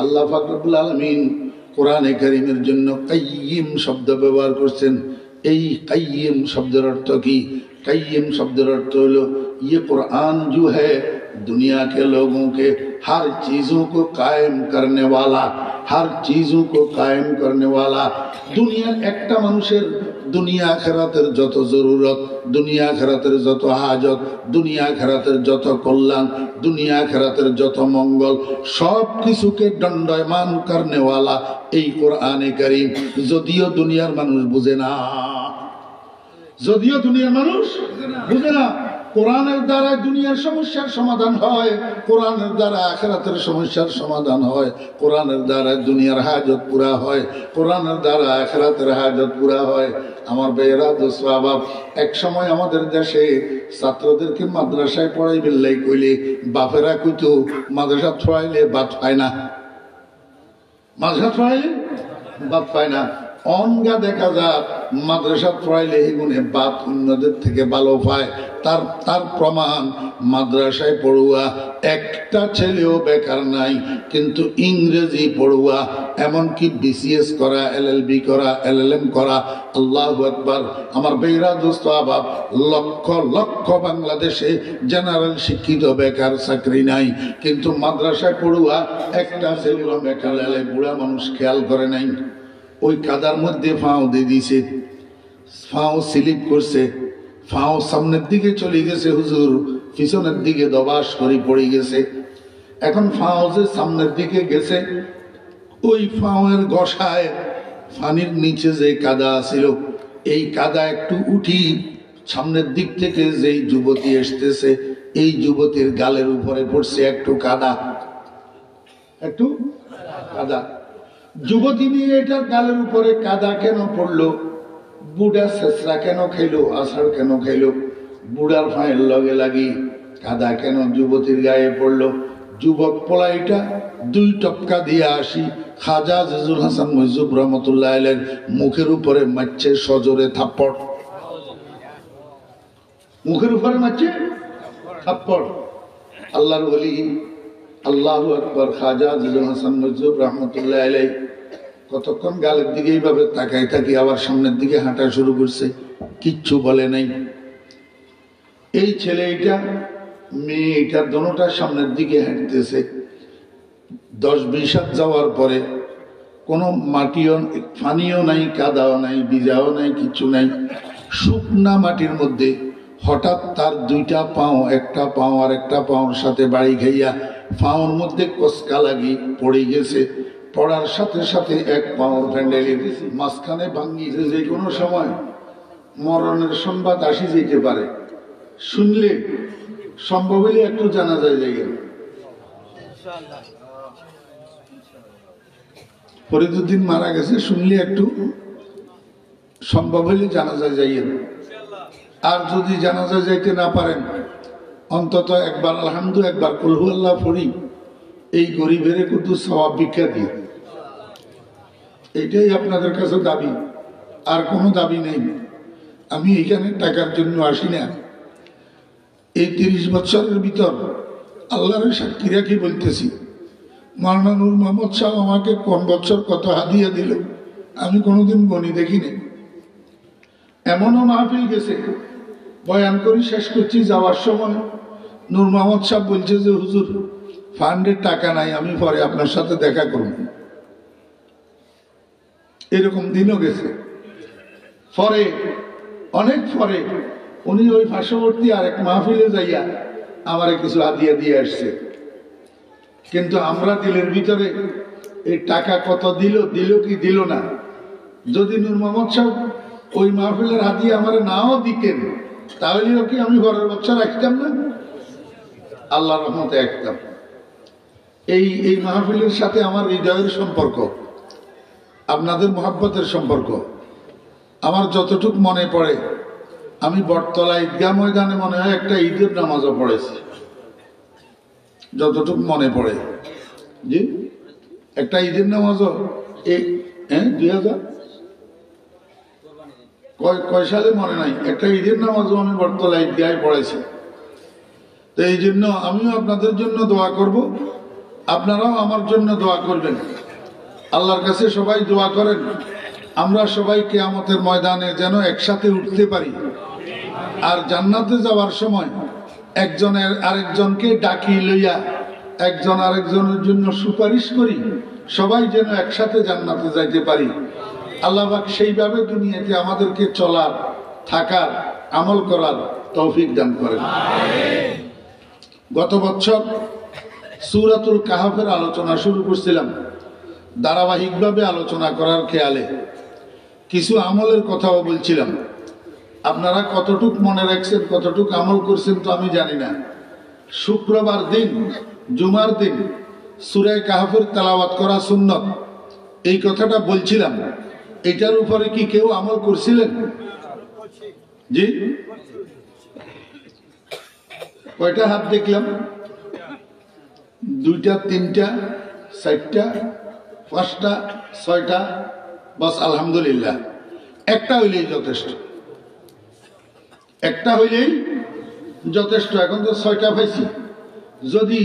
আল্লাহ পাক রব্বুল আলামিন কোরআনে কারীমের জন্য কাইয়িম শব্দ ব্যবহার করছেন। এই কাইয়িম শব্দের অর্থ কি? কাইয়িম শব্দের अर्थ হলো ये कुरान जो है दुनिया के लोगों के हर चीजों को कायम करने वाला, हर चीजों को कायम करने वाला। दुनिया একটা মানুষের দুনিয়া আখিরাতের যত জরুরত, দুনিয়া আখিরাতের যত হাজত, দুনিয়া আখিরাতের যত কল্যাণ, দুনিয়া আখিরাতের যত মঙ্গল, সব কিছুকে দণ্ডায়মান করনে वाला এই কোরআনে কারীম। যদিও দুনিয়ার মানুষ বুঝে না, যদিও দুনিয়ার মানুষ বুঝে না, কোরআনের দ্বারা দুনিয়ার সমস্যার সমাধান হয়, কোরআনের দ্বারা আখিরাতের সমস্যার সমাধান হয়, কোরআনের দ্বারা দুনিয়ার হাজত পুরা হয়, কোরআনের দ্বারা আখিরাতের হাজত পুরা হয়। আমার ভাইয়েরা দোস্ত বাপ, এক সময় আমাদের দেশে ছাত্রদেরকে মাদ্রাসায় পড়াইবে লাই কইলে বাপেরা কইতো মাদ্রাসা ছড়াইলে ভাত পায় না, মাদ্রাসা ছড়াইলে ভাত পায় না। অনগা দেখা যায় মাদ্রাসা পড়াইলে এগুনে বাত অন্যদের থেকে ভালো পায়। তার প্রমাণ মাদ্রাসায় পড়ুয়া একটা ছেলেও বেকার নাই, কিন্তু ইংরেজি পড়ুয়া, এমনকি বিসিএস করা, এলএলবি করা, এলএলএম করা, আল্লাহু আকবার। আমার বেরা দোস্ত আবাব, লক্ষ লক্ষ বাংলাদেশে জেনারেল শিক্ষিত বেকার, চাকরি নাই, কিন্তু মাদ্রাসায় পড়ুয়া একটা ছেলেও বেকার। বুড়া মানুষ খেয়াল করে নাই, ওই কাদার মধ্যে ফাও দিয়ে দিছে, ফাও স্লিপ করছে, ফাও সামনের দিকে চলে গেছে হুজুর, পিছনের দিকে দবাস করে পড়ে গেছে। এখন ফাও যে সামনের দিকে গেছে, ওই ফাওয়ের গসায় পানির নিচে যে কাদা ছিল, এই কাদা একটু উঠি সামনের দিক থেকে যেই যুবতী আসতেছে, এই যুবতীর গালের উপরে পড়ছে একটু কাদা, একটু কাদা। যুবতী নিয়ে এটার গালের উপরে কাদা কেন পড়লো, বুড়া শেষরা কেন খাইলো, আষাঢ় কেন খাইলো, বুড়ার ফাঁয়ের লগে লাগি কাদা কেন যুবতীর গায়ে পড়লো। যুবক পোলাইটা দুই টপকা দিয়ে আসি খাজা আজিজুল হাসান মজুব রহমতুল্লাহ আলাইহির মুখের উপরে মারছে সজোরে থাপ্পড়, মুখের উপরে মারছে থাপ্পড়। আল্লাহর ওলি, আল্লাহু আকবার, খাজা আজিজুল হাসান মজুব রহমতুল্লাহ আলাইহি কতক্ষণ গালের দিকে এইভাবে তাকাই থাকি, আবার সামনের দিকে হাঁটা শুরু করছে, কিচ্ছু বলে নাই। এই ছেলে এটা মেয়ে এটা দোনোটা সামনের দিকে হাঁটতেছে। 10-20 হাত যাওয়ার পরে কোনো মাটিও, পানিও নাই, কাদাও নাই, ভিজাও নাই, কিচ্ছু নাই, শুকনা মাটির মধ্যে হঠাৎ তার দুইটা পাও, একটা পাও আর একটা পাওর সাথে বাড়ি খাইয়া পাওর মধ্যে কচকা লাগি পড়ে গেছে। পড়ার সাথে সাথে এক পাওর প্যান্ডেলের মাঝখানে ভাঙ্গিয়েছে। যে কোনো সময় মরণের সংবাদ আসি যেতে পারে, শুনলে সম্ভব হলে একটু জানা যায় জায়গা। ফরিদুদ্দিন মারা গেছে, শুনলে একটু সম্ভব হলে জানা যায় যাইয়েন। আর যদি জানাজা যাইতে না পারেন, অন্তত একবার আলহামদু, একবার কুলহু আল্লাহ পড়ি, এই গরিবের কিন্তু সওয়াব ভিক্ষা দিয়ে। এইটাই আপনাদের কাছে দাবি, আর কোনো দাবি নেই। আমি এখানে টাকার জন্য আসি না। এই 30 বছরের ভিতর আল্লাহর সাক্ষী রাখি বলতেছি, মাওলানা নূর মোহাম্মদ সাহেব আমাকে কোন বছর কত হাদিয়া দিল আমি কোনোদিন গণি দেখিনি। এমনও মাহফিল গেছে, বয়ান করি শেষ করছি, যাওয়ার সময় নূর মোহাম্মদ সাহেব বলছে যে হুজুর ফান্ডের টাকা নাই, আমি পরে আপনার সাথে দেখা করব। এরকম দিনও গেছে। পরে অনেক পরে উনি ওই পার্শ্ববর্তী আরেক মাহফিলে যাইয়া আমারে কিছু হাদিয়া দিয়ে আসছে। কিন্তু আমরা দিলের ভিতরে এই টাকা কত দিল, দিল কি দিল না, যদি নূর মোহাম্মদ সাহেব ওই মাহফিলের হাদিয়া আমার নাও দিতেন, তাহলেও কি আমি ঘরের বছর রাখতাম না? আল্লাহর রহমতে একদম। এই মাহফিলের সাথে আমার হৃদয়ের সম্পর্ক, আপনাদের মহব্বতের সম্পর্ক। আমার যতটুক মনে পড়ে, আমি বটতলা ঈদগাহ ময়দানে মনে হয় একটা ঈদের নামাজও পড়েছি, যতটুক মনে পড়ে। জি, একটা ঈদের নামাজও এই 2000 কয় সালে মনে নাই, একটা ঈদের নামাজও আমি বটতলা ঈদগাহে পড়েছি। তো এই জন্য আমিও আপনাদের জন্য দোয়া করব, আপনারাও আমার জন্য দোয়া করবেন। আল্লাহর কাছে সবাই দোয়া করেন আমরা সবাই কিয়ামতের ময়দানে যেন একসাথে উঠতে পারি, আর জান্নাতে যাওয়ার সময় একজনের আরেকজনকে ডাকি লইয়া একজন আরেকজনের জন্য সুপারিশ করি, সবাই যেন একসাথে জান্নাতে যাইতে পারি। আল্লাহ পাক সেইভাবে দুনিয়াতে আমাদেরকে চলার, থাকার, আমল করার তৌফিক দান করেন। গত বছর সূরাতুল কাহফের আলোচনা শুরু করছিলাম। ধারাবাহিকভাবে আলোচনা করার খেয়ালে কিছু আমলের কথাও বলছিলাম। আপনারা কতটুক মনে রাখছেন, কতটুক আমল করছেন তো আমি জানি না। শুক্রবার দিন, জুমার দিন সূরা কাহফের তেলাওয়াত করা সুন্নত, এই কথাটা বলছিলাম। এটার উপরে কি কেউ আমল করছিলেন? জি, কয়টা হাত দেখলাম? দুইটা, তিনটা, চারটা, পাঁচটা, ছয়টা, বাস আলহামদুলিল্লাহ। একটা হইলেই যথেষ্ট, একটা হইলেই যথেষ্ট। এখন তো ছয়টা পাইছি। যদি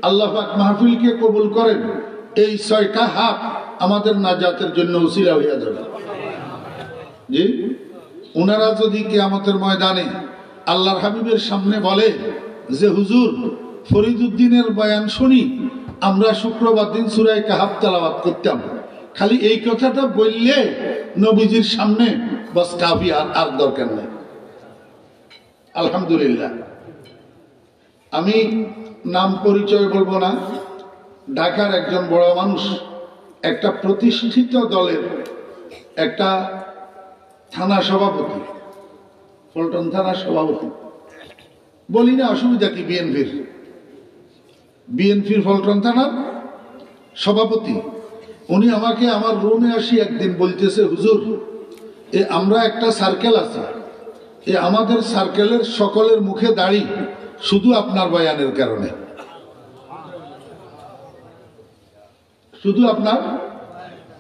আল্লাহ পাক মাহফিলকে কবুল করেন, এই ছয়টা হাত আমাদের নাজাতের জন্য উসিলা হইয়া যাবে। জি, ওনারা যদি কিয়ামতের ময়দানে আল্লাহর হাবিবের সামনে বলে যে হুজুর ফরিদউদ্দিনের বয়ান শুনি আমরা শুক্রবার দিন সূরা কাহফ তেলাওয়াত করতাম, খালি এই কথাটা বললে নবীজির সামনে বাস কাফি, আর দরকার নেই। আলহামদুলিল্লাহ। আমি নাম পরিচয় বলবো না, ঢাকার একজন বড় মানুষ, একটা প্রতিষ্ঠিত দলের একটা থানা সভাপতি, পল্টন থানা সভাপতি, বলি না অসুবিধা কি, বিএনপির পল্টন থানার সভাপতি। উনি আমাকে আমার রুমে আসি একদিন বলতেছে, হুজুর আমরা একটা সার্কেল আছে, আমাদের সার্কেলের সকলের মুখে দাড়ি শুধু আপনার বয়ানের কারণে, শুধু আপনার।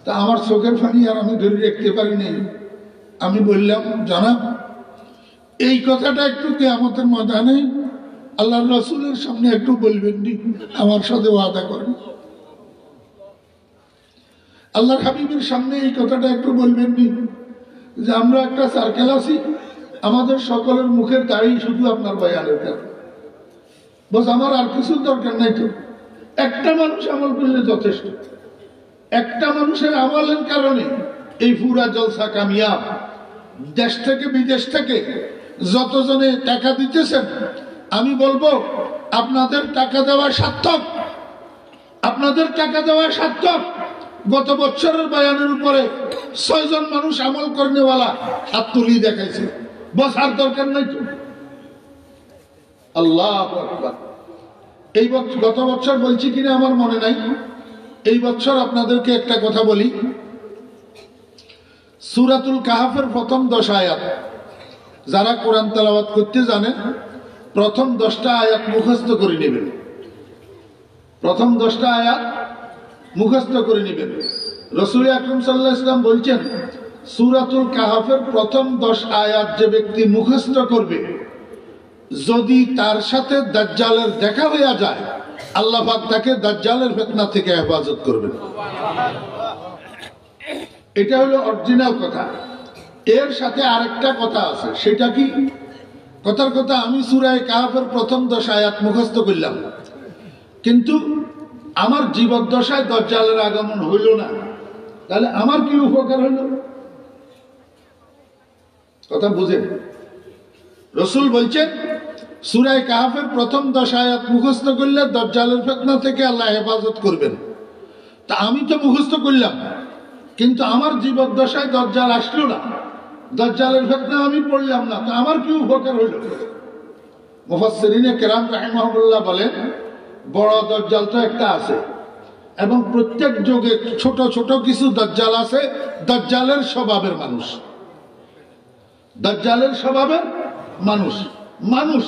তা আমার চোখের পানি আর আমি ধরে রাখতে পারি নাই। আমি বললাম, জানাব এই কথাটা একটু কিয়ামতের ময়দানে আল্লাহর রাসূলের সামনে একটু বলবেন নি, আমার সাথে ওয়াদা করেন। আল্লাহর হাবিবের সামনে এই কথাটা একটু বলবেন নি যে আমরা একটা সার্কেল আছি, আমাদের সকলের মুখের দাড়ি শুধু আপনার বয়ানের কারণে। বস আমার আর কিছু দরকার নাই তো, একটা মানুষ আমল করলে যথেষ্ট। একটা মানুষের আমলের কারণে এই পুরা জলসা কামিয়াব। দেশ থেকে বিদেশ থেকে যতজনে টাকা দিতেছেন, আমি বলবো আপনাদের টাকা দেওয়া সার্থক, আপনাদের টাকা দেওয়া সার্থক। গত বছরের বয়ানের উপরে 6 জন মানুষ আমল করেনেওয়ালা হাত তুলি দেখাইছে, বস আর দরকার নাই তো। আল্লাহু আকবার। এই গত বছর বলছি কিনা আমার মনে নাই, এই বছর আপনাদেরকে একটা কথা বলি। সূরাতুল কাহফের প্রথম 10 আয়াত, যারা কোরআন তেলাওয়াত করতে জানেন প্রথম 10টা আয়াত মুখস্থ করে নেবেন। প্রথম 10টা আয়াত মুখস্থ করে নেবেন। রাসূল আকরাম সাল্লাল্লাহু আলাইহি ওয়াসাল্লাম বলছেন, সূরাতুল কাহফের প্রথম 10 আয়াত যে ব্যক্তি মুখস্থ করবে, যদি তার সাথে দাজ্জালের দেখা হয়ে যায়, আল্লাহ পাক তাকে দাজ্জালের ফিতনা থেকে হেফাজত করবেন। এটা হলো অরিজিনাল কথা। এর সাথে আরেকটা কথা আছে, সেটা কি? কথার কথা, আমি সূরা কাহফের প্রথম 10 আয়াত মুখস্থ করলাম, কিন্তু আমার জীবদ্দশায় দাজ্জালের আগমন হইল না, তাহলে আমার কি উপকার হইল? কথা বুঝেন? রাসূল বলছেন সূরা কাহফের প্রথম 10 আয়াত মুখস্থ করলে দাজ্জালের ফিতনা থেকে আল্লাহ হেফাজত করবেন। তা আমি তো মুখস্থ করলাম, কিন্তু আমার জীবদ্দশায় দাজ্জাল আসলো না, দাজ্জালের ফিতনা আমি পড়লাম না, তা আমার কি উপকার হইল? মুফাসসিরিনে কেরাম রাহিমাহুল্লাহ বলেন, বড় দাজ্জাল তো একটা আছে, এবং প্রত্যেক যুগে ছোট ছোট কিছু দাজ্জাল আছে। দাজ্জালের স্বভাবের মানুষ, দাজ্জালের স্বভাবের মানুষ, মানুষ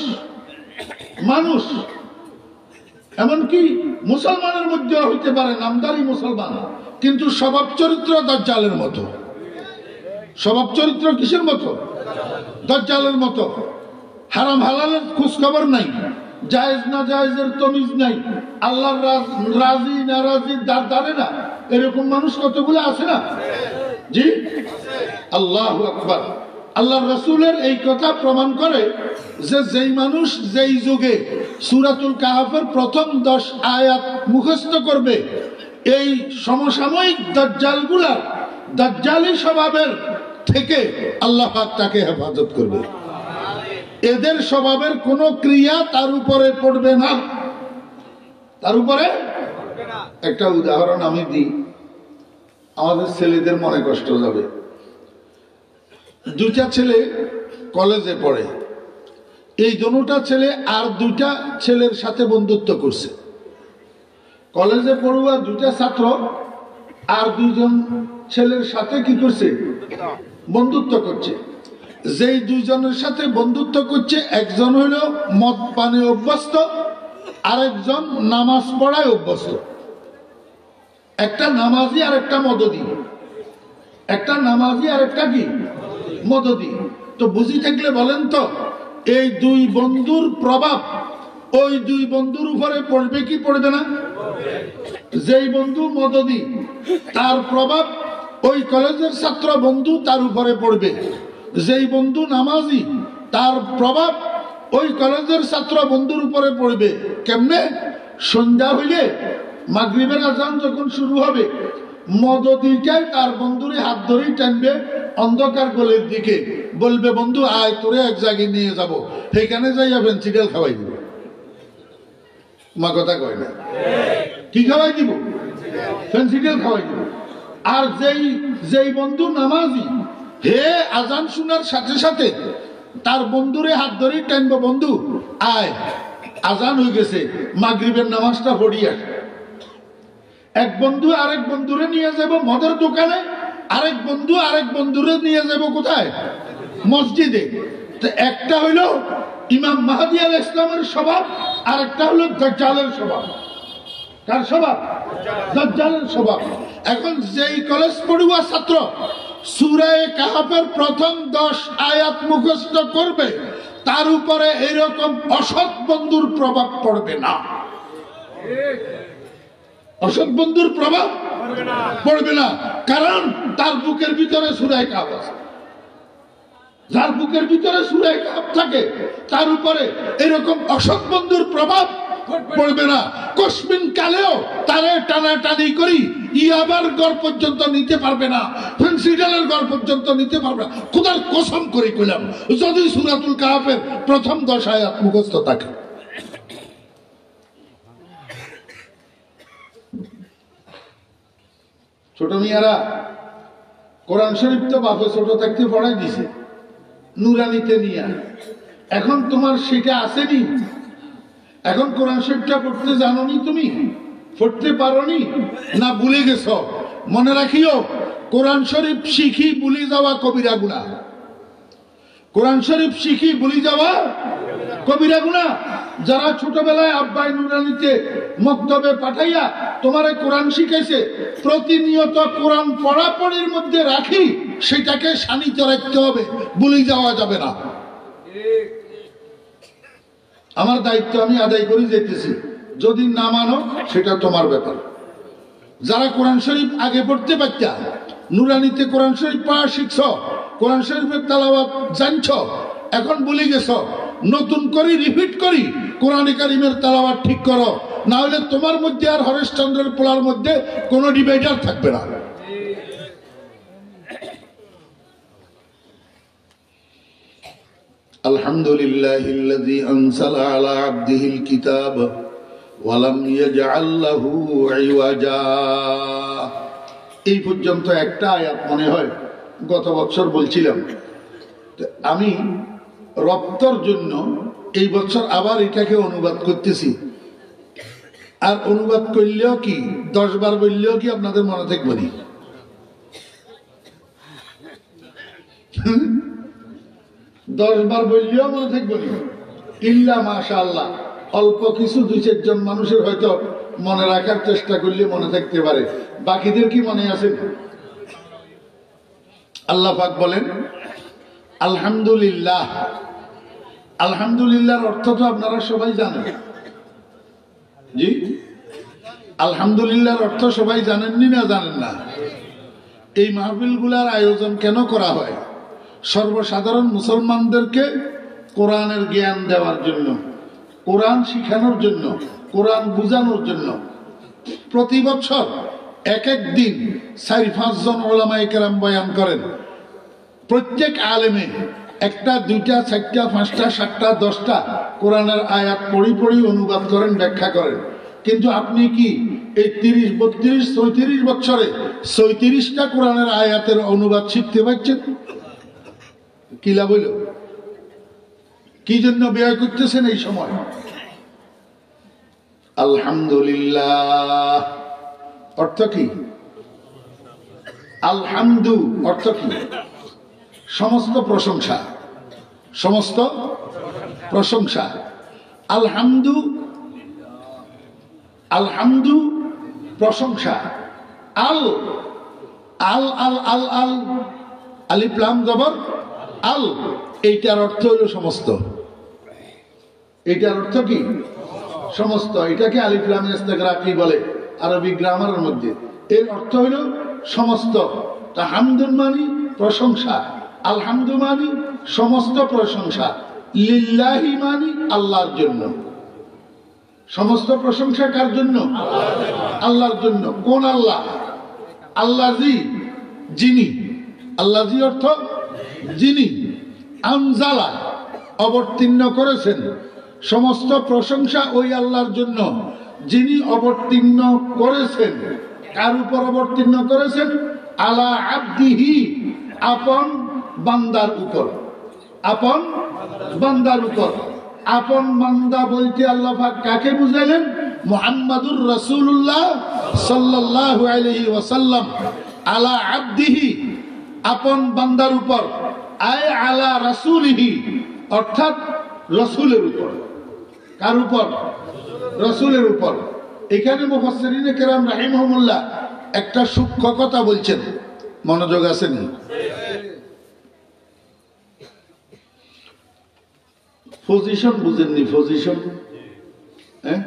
মানুষ এমনকি মুসলমানের মধ্যে হইতে পারে, নামদারি মুসলমান, কিন্তু স্বভাব চরিত্র দাজ্জালের মতো। স্বভাব চরিত্র কিসের মতো? দাজ্জালের মতো। হারাম হালালের খোঁজ খবর নাই, জায়েজ না জায়েজের তমিজ নাই, আল্লাহর রাজি নারাজির দাঁড়ে না, এরকম মানুষ কতগুলো আছে না? জি, আল্লাহু আকবার। আল্লাহর রাসূলের এই কথা প্রমাণ করে যে যেই মানুষ যেই যুগে সূরাতুল কাহফের প্রথম 10 আয়াত মুখস্থ করবে, এই সমসাময়িক দাজ্জালগুলার দাজ্জালি স্বভাবের থেকে আল্লাহ পাক তাকে হেফাজত করবে। এদের স্বভাবের কোনো ক্রিয়া তার উপরে পড়বে না, তার উপরে। একটা উদাহরণ আমি দিই, আমাদের ছেলেদের মনে কষ্ট যাবে। দুইটা ছেলে কলেজে পড়ে, এই দুটা ছেলে আর দুইটা ছেলের সাথে বন্ধুত্ব করছে। কলেজে পড়ুয়া দুইটা ছাত্র আর দুইজন ছেলের সাথে কি করছে? বন্ধুত্ব করছে। যেই দুইজনের সাথে বন্ধুত্ব করছে, একজন হইল মদ পানে অভ্যস্ত, আরেকজন নামাজ পড়ায় অভ্যস্ত। একটা নামাজি আর একটা মদদি, একটা নামাজি আর একটা কি মদদি। তো বুঝি থাকলে বলেন তো, এই দুই বন্ধুর প্রভাব ওই দুই বন্ধুর উপরে পড়বে কি পড়বে না? যেই বন্ধু মদদি, তার প্রভাব ওই কলেজের ছাত্র বন্ধু তার উপরে পড়বে। যেই বন্ধু নামাজি, তার প্রভাব ওই কলেজের ছাত্র বন্ধুর উপরে পড়বে। কেমনে? সন্ধ্যা হইলে মাগরিবের আজান যখন শুরু হবে, মদদিটাই তার বন্ধুরে হাত ধরেই টানবে অন্ধকার গলের দিকে, বলবে বন্ধু আয় তোরে এক জায়গায় নিয়ে যাব, সেখানে যাইয়া ফেন্সিডেল খাওয়াই দিব। মা কথা কয় না? কি খাওয়াই দিব? ফেন্সিডেল খাওয়াই দিব। আর যেই বন্ধু নামাজি, হে আজান শোনার সাথে সাথে তার বন্ধুরে হাত ধরেই টানবে, বন্ধু আয় আজান হয়ে গেছে, মাগরিবের নামাজটা পড়িয়া। এক বন্ধু আরেক বন্ধুরে নিয়ে যাব মদের দোকানে, আরেক বন্ধু আরেক বন্ধুরে নিয়ে যাব কোথায়? মসজিদে। তো একটা হইল ইমাম মাহদী আলাইহিস সালামের স্বভাব, আর একটা হলো দাজ্জালের স্বভাব। কার স্বভাব? দাজ্জালের স্বভাব। এখন যেই কলেজ পড়ুয়া ছাত্র সূরা কাহফের প্রথম 10 আয়াত মুখস্থ করবে, তার উপরে এরকম অসৎ বন্ধুর প্রভাব পড়বে না। অসৎ বন্ধুর প্রভাব পড়বে না, কারণ তার বুকের ভিতরে সূরা কাহফ আছে। যার বুকের ভিতরে সূরা কাহফ থাকে, তার উপরে এরকম অসৎ বন্ধুর প্রভাব পড়বে না। কসমিন কালেও তারে টানাটানি করি ইয়াবার গড় পর্যন্ত নিতে পারবে না, ফেন্সিডেলের গড় পর্যন্ত নিতে পারবে না। খোদার কসম করে কইলাম, যদি সূরাতুল কাহফের প্রথম 10 আয়াত মুখস্থ থাকে। ছোট মিয়ারা, কোরআন শরীফ তো বাপে ছোট থাকতে পড়াই দিছে নুরানিতে নিয়া। এখন তোমার সেটা আসেনি, এখন কোরআন শরীফটা পড়তে জানোনি, তুমি পড়তে পারোনি না, ভুলে গেছ। মনে রাখিও, কোরআন শরীফ শিখি ভুলে যাওয়া কবিরা গুনাহ। কোরআন শরীফ শিখি ভুলে যাওয়া কবিরা গুনাহ। যারা ছোটবেলায় আব্বাই নুরানিতে মক্তবে পাঠাইয়া তোমারে কোরআন শিখাইছে, প্রতিনিয়ত কোরআন পড়াপড়ির মধ্যে রাখি সেটাকে শানিত রাখতে হবে, ভুলে যাওয়া যাবে না। আমার দায়িত্ব আমি আদায় করে যেতেছি, যদি না মানো সেটা তোমার ব্যাপার। যারা কোরআন শরীফ আগে পড়তে পারতা, নুরানিতে কোরআন শরীফ পড়া শিখছ, কোরআন শরীফের তেলাওয়াত জানছ, এখন ভুলে গেছ, নতুন করে রিপিট করি কোরআনে কারিমের তেলাওয়াত ঠিক করো, না হলে তোমার মধ্যে আর হরেশচন্দ্রের পোলার মধ্যে কোনো ডিভাইডার থাকবে না। আলহামদুলিল্লাহিল্লাযী আনসালা আলা আবদিহিল কিতাব ওয়া লাম ইয়াজআল লাহু ইওয়াজা। এই পর্যন্ত একটা আয়াত মনে হয় গত বছর বলছিলাম। আমি রপ্তর জন্য এই বছর আবার এটাকে অনুবাদ করতেছি, আর অনুবাদ করলেও কি 10 বার বললেও কি আপনাদের মনে থাকবে না? 10 বার বললেও মনে থাকবে না, ইল্লা মাশাআল্লাহ অল্প কিছু 2-4 জন মানুষের হয়তো মনে রাখার চেষ্টা করলে মনে থাকতে পারে, বাকিদের কি মনে আছে? আল্লাহ পাক বলেন, আলহামদুলিল্লাহ আলহামদুলিল্লাহর অর্থ তো আপনারা সবাই জানেন। জি, আলহামদুলিল্লাহর অর্থ সবাই জানেননি না জানেন না? এই মাহফিলগুলার আয়োজন কেন করা হয়? সর্বসাধারণ মুসলমানদেরকে কোরআনের জ্ঞান দেওয়ার জন্য, কোরআন শিখানোর জন্য, কোরআন বুঝানোর জন্য। প্রতি বছর এক এক দিন ৪-৫ জন ওলামায়ে কেরাম বয়ান করেন। প্রত্যেক আলেমে একটা, দুইটা, চারটা, পাঁচটা, সাতটা, 10টা কোরআনের আয়াত পড়ি অনুবাদ করেন, ব্যাখ্যা করেন। কিন্তু আপনি কি এই 30, 32, 34 বছরে 34টা কোরআনের আয়াতের অনুবাদ শিখতে পারছেন? কি লাভ হইল? কি জন্য ব্যয় করতেছেন এই সময়? আলহামদুলিল্লাহ অর্থ কি? আলহামদু অর্থ কি? সমস্ত প্রশংসা, সমস্ত প্রশংসা। আলহামদু, আলহামদু প্রশংসা। আল আল আল আল আল আলিফ লাম জবর আল, এইটার অর্থ হইল সমস্ত। এইটার অর্থ কি? সমস্ত। এটাকে আলিফ লাম ইস্তিগরাকি বলে আরবি গ্রামারের মধ্যে। এর অর্থ হইল সমস্ত। তা হামদুন মানি প্রশংসা, আলহামদু মানি সমস্ত প্রশংসা, লিল্লাহি মানি আল্লাহর জন্য। সমস্ত প্রশংসা কার জন্য? আল্লাহর জন্য। কোন আল্লাহ? আল্লাজি, যিনি। আল্লাজি অর্থ যিনি। আনজালা অবতীর্ণ করেছেন। সমস্ত প্রশংসা ওই আল্লাহর জন্য যিনি অবতীর্ণ করেছেন। কার উপর অবতীর্ণ করেছেন? আলা আবদিহি, আপন বান্দার উপর। আপন বান্দার উপর। আপন বান্দা বলতে আল্লাহ পাক কাকে বুঝাইলেন? মুহাম্মাদুর রাসূলুল্লাহ সাল্লাল্লাহু আলাইহি ওয়াসাল্লাম। আলা আবদিহি, আপন বান্দার উপর। আয় আলা রাসূলিহি, অর্থাৎ রাসূলের উপর। কার উপর? রাসূলের উপর। এখানে মুফাসসিরিনে কেরাম রাহিমাহুমুল্লাহ একটা সূক্ষ্ম কথা বলছেন, মনোযোগ আছেন? পজিশন বুঝেননি? পজিশন, হ্যাঁ,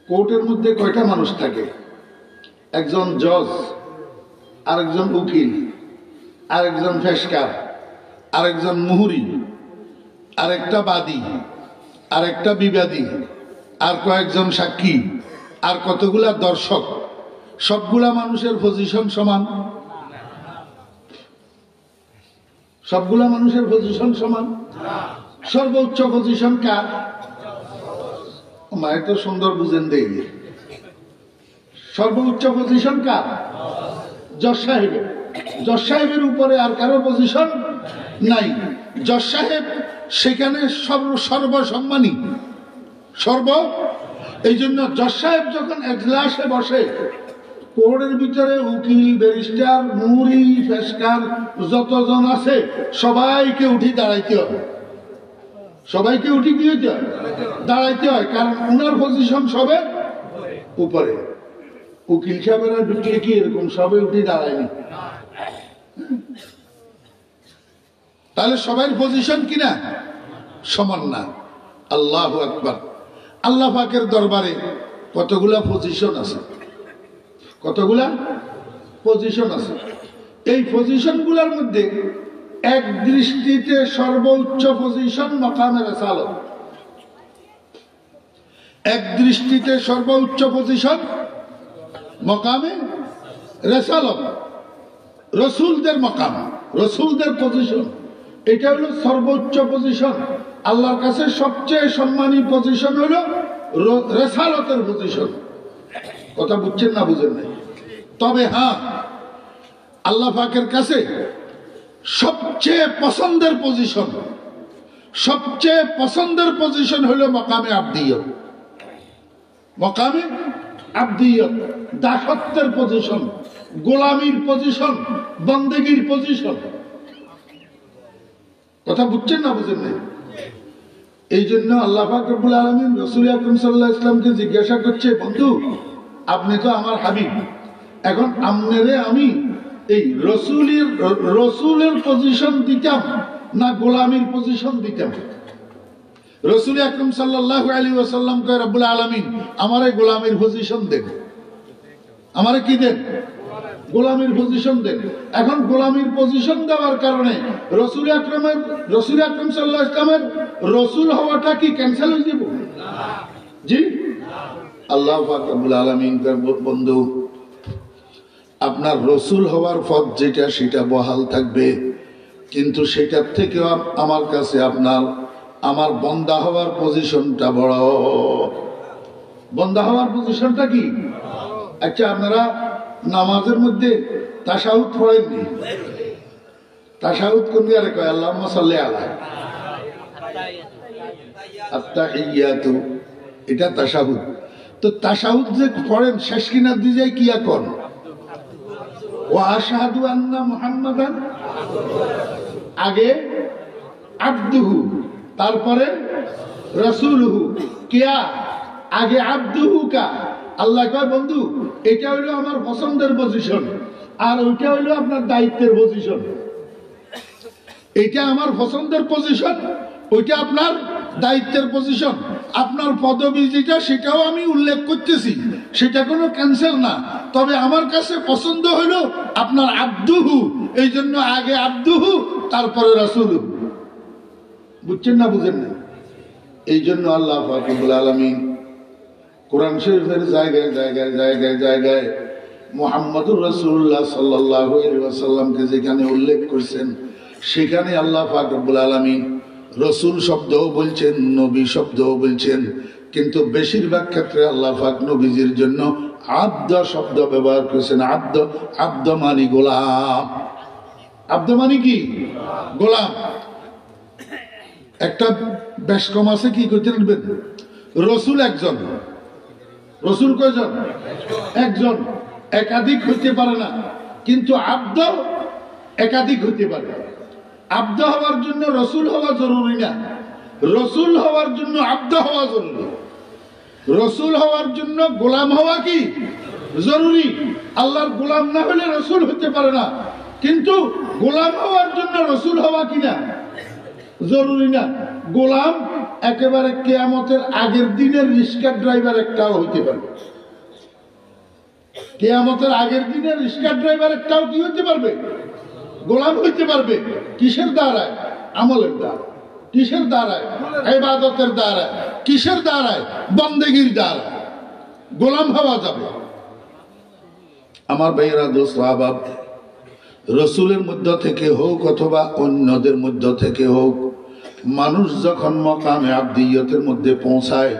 কোর্টের মধ্যে কয়টা মানুষ থাকে? একজন জজ, আরেকজন উকিল, আরেকজন ফেসকার, আরেকজন মুহুরি, আরেকটা বাদী, আরেকটা বিবাদী, আর কয়েকজন সাক্ষী, আর কতগুলা দর্শক। সবগুলা মানুষের পজিশন সমান? সবগুলা মানুষের পজিশন সমান? সর্বোচ্চ পজিশন কার? মায়ের তো সুন্দর বুঝেন দেখি। সর্বোচ্চ পজিশন কার? জজ সাহেবের। জজ সাহেবের উপরে আর কারো পজিশন নাই। জজ সাহেব সেখানে সর্বসম্মানী, এই জন্য জজ সাহেব যখন এজলাসে বসে, কোর্টের ভিতরে উকিল, ব্যারিস্টার, মুহুরি, ফেসকার যতজন আছে সবাইকে উঠি দাঁড়াইতে হয়। সবাইকে উঠি কি হইতে হয়? দাঁড়াইতে হয়। কারণ ওনার পজিশন সবে উপরে। উকিল সাহেবেরা ঢুকলে কি এরকম সবে উঠি দাঁড়ায়নি? তাহলে সবাই পজিশন কিনা? সমান না। আল্লাহু আকবার। আল্লাহ পাকের দরবারে কতগুলা পজিশন আছে? কতগুলা পজিশন আছে? এই পজিশন গুলার মধ্যে এক দৃষ্টিতে সর্বোচ্চ পজিশন মাকামে রিসালাত। এক দৃষ্টিতে সর্বোচ্চ পজিশন মাকামে রিসালাত। রসুলদের মাকাম, রসুলদের পজিশন, এটা হলো সর্বোচ্চ পজিশন। আল্লাহর কাছে সবচেয়ে সম্মানী পজিশন হলো রিসালাতের পজিশন। কথা বুঝছেন না বুঝেন নাই? তবে হ্যাঁ, আল্লাহ পাকের কাছে সবচেয়ে পছন্দের পজিশন, সবচেয়ে পছন্দের পজিশন হলো মাকামে আবদিয়ত। মাকামে আবদিয়ত, দাসত্বের পজিশন, গোলামীর পজিশন, বন্দেগীর পজিশন। কথা বুঝছেন না বুঝেন নাই? এই জন্য আল্লাহ পাক রব্বুল আলামিন রাসূল আকরাম সাল্লাল্লাহু আলাইহি ওয়াসাল্লামকে জিজ্ঞাসা করছে, বন্ধু আপনি তো আমার হাবিব, এখন আপনারে আমি এই রসুলের পজিশন দিতাম না গোলামীর পজিশন দিতাম? রসুল আকরাম সাল্লাল্লাহু আলাইহি ওয়াসাল্লাম কে রব্বুল আলামিন আমারে গোলামের পজিশন দেন, আমারে কি দেন? গোলামের পজিশন দেন। এখন গোলামের পজিশন দেওয়ার কারণে রসুল আকরাম সাল্লাল্লাহু আলাইহি ওয়াসাল্লামের রসুল হওয়াটা কি ক্যান্সেল হয়ে যাবে? জি, আল্লাহ পাক রব্বুল আলামিন বন্ধু, আপনার রসুল হওয়ার পথ যেটা সেটা বহাল থাকবে, কিন্তু সেটার থেকেও আমার কাছে আমার বন্দা হওয়ার পজিশনটা বড়। বন্দা হওয়ার পজিশনটা কি? আচ্ছা, আপনারা নামাজের মধ্যে তাশাহুদ পড়েননি? তাশাহুদ কোন জায়গায় কয়? আল্লাহুম্মা সাল্লি আলা আত্তাহিয়াতু, এটা তাশাহুদ। তো তাশাহুদ যে পড়েন শেষ কিনার দিয়ে যায় কি এখন? ওয়া আশহাদু আন্না মুহাম্মাদান, আগে আবদুহু তারপরে রাসূলুহু, কিয়া আগে আবদুহু কা। আল্লাহ কয় বন্ধু এটা হইলো আমার পছন্দের পজিশন, আর ওইটা হইলো আপনার দায়িত্বের পজিশন। এটা আমার পছন্দের পজিশন, ওইটা আপনার দায়িত্বের পজিশন। আপনার পদবি যেটা সেটাও আমি উল্লেখ করতেছি, সেটা কোনো ক্যান্সেল না। তবে আমার কাছে পছন্দ হইল আপনার আব্দুহু, এই জন্য আগে আব্দুহু তারপরে রাসূলু। বুঝছেন না বুঝেন না? এই জন্য আল্লাহ পাক রব্বুল আলামিন কোরআন শরীফের জায়গায় জায়গায় জায়গায় জায়গায় মুহাম্মদুর রাসূলুল্লাহ সাল্লাল্লাহু আলাইহি ওয়াসাল্লামকে যেখানে উল্লেখ করেছেন, সেখানে আল্লাহ পাক রব্বুল আলামিন রসুল শব্দও বলছেন, নবী শব্দও বলছেন, কিন্তু বেশিরভাগ ক্ষেত্রে আল্লাহ পাক নবীজির জন্য আব্দ শব্দ ব্যবহার করেছেন। আব্দ মানে গোলাম। আব্দ মানে কি? গোলাম। একটা বেশ কম আছে, কি করতে রাখবেন? রসুল একজন। রসুল কয়জন? একজন। একাধিক হইতে পারে না, কিন্তু আব্দ একাধিক হইতে পারে। আব্দ হওয়ার জন্য রসুল হওয়া জরুরি না, রসুল হওয়ার জন্য আব্দ হওয়া জরুরি। রসুল হওয়ার জন্য গোলাম হওয়া কি জরুরি? আল্লাহর গোলাম না হলে রসুল হতে পারে না, কিন্তু গোলাম হওয়ার জন্য রসুল হওয়া কিনা জরুরি না। গোলাম একেবারে কিয়ামতের আগের দিনের রিক্সা ড্রাইভার একটাও হইতে পারবে। কিয়ামতের আগের দিনের রিক্সা ড্রাইভার একটাও কি হইতে পারবে? গোলাম হইতে পারবে। কিসের দ্বারায়? আমলের দ্বারা। কিসের দ্বারায়? ইবাদতের দ্বারায়। কিসের দ্বারায়? বন্দেগীর দ্বারায় গোলাম হওয়া যাবে। আমার ভাইয়েরা, দোস্ত আহবাব, রসুলের মধ্য থেকে হোক অথবা অন্যদের মধ্য থেকে হোক, মানুষ যখন মকামে আবদিয়তের মধ্যে পৌঁছায়,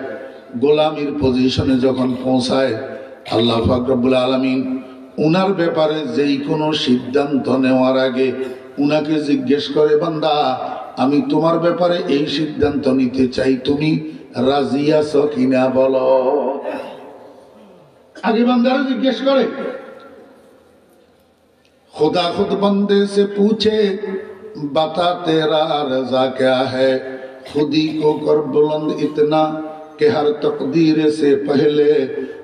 গোলামির পজিশনে যখন পৌঁছায়, আল্লাহ পাক রব্বুল আলামিন উনার ব্যাপারে যেই কোনো সিদ্ধান্ত নেওয়ার আগে উনাকে জিজ্ঞেস করে, বান্দা আমি তোমার ব্যাপারে এই সিদ্ধান্ত নিতে চাই, তুমি রাজি আছো কিনা বলো। আগে বান্দারা জিজ্ঞেস করে। खुदा खुद बंदे से पूछे बता तेरा रजा क्या है, खुदी को कर बुलंद इतना कि हर तकदीर से पहले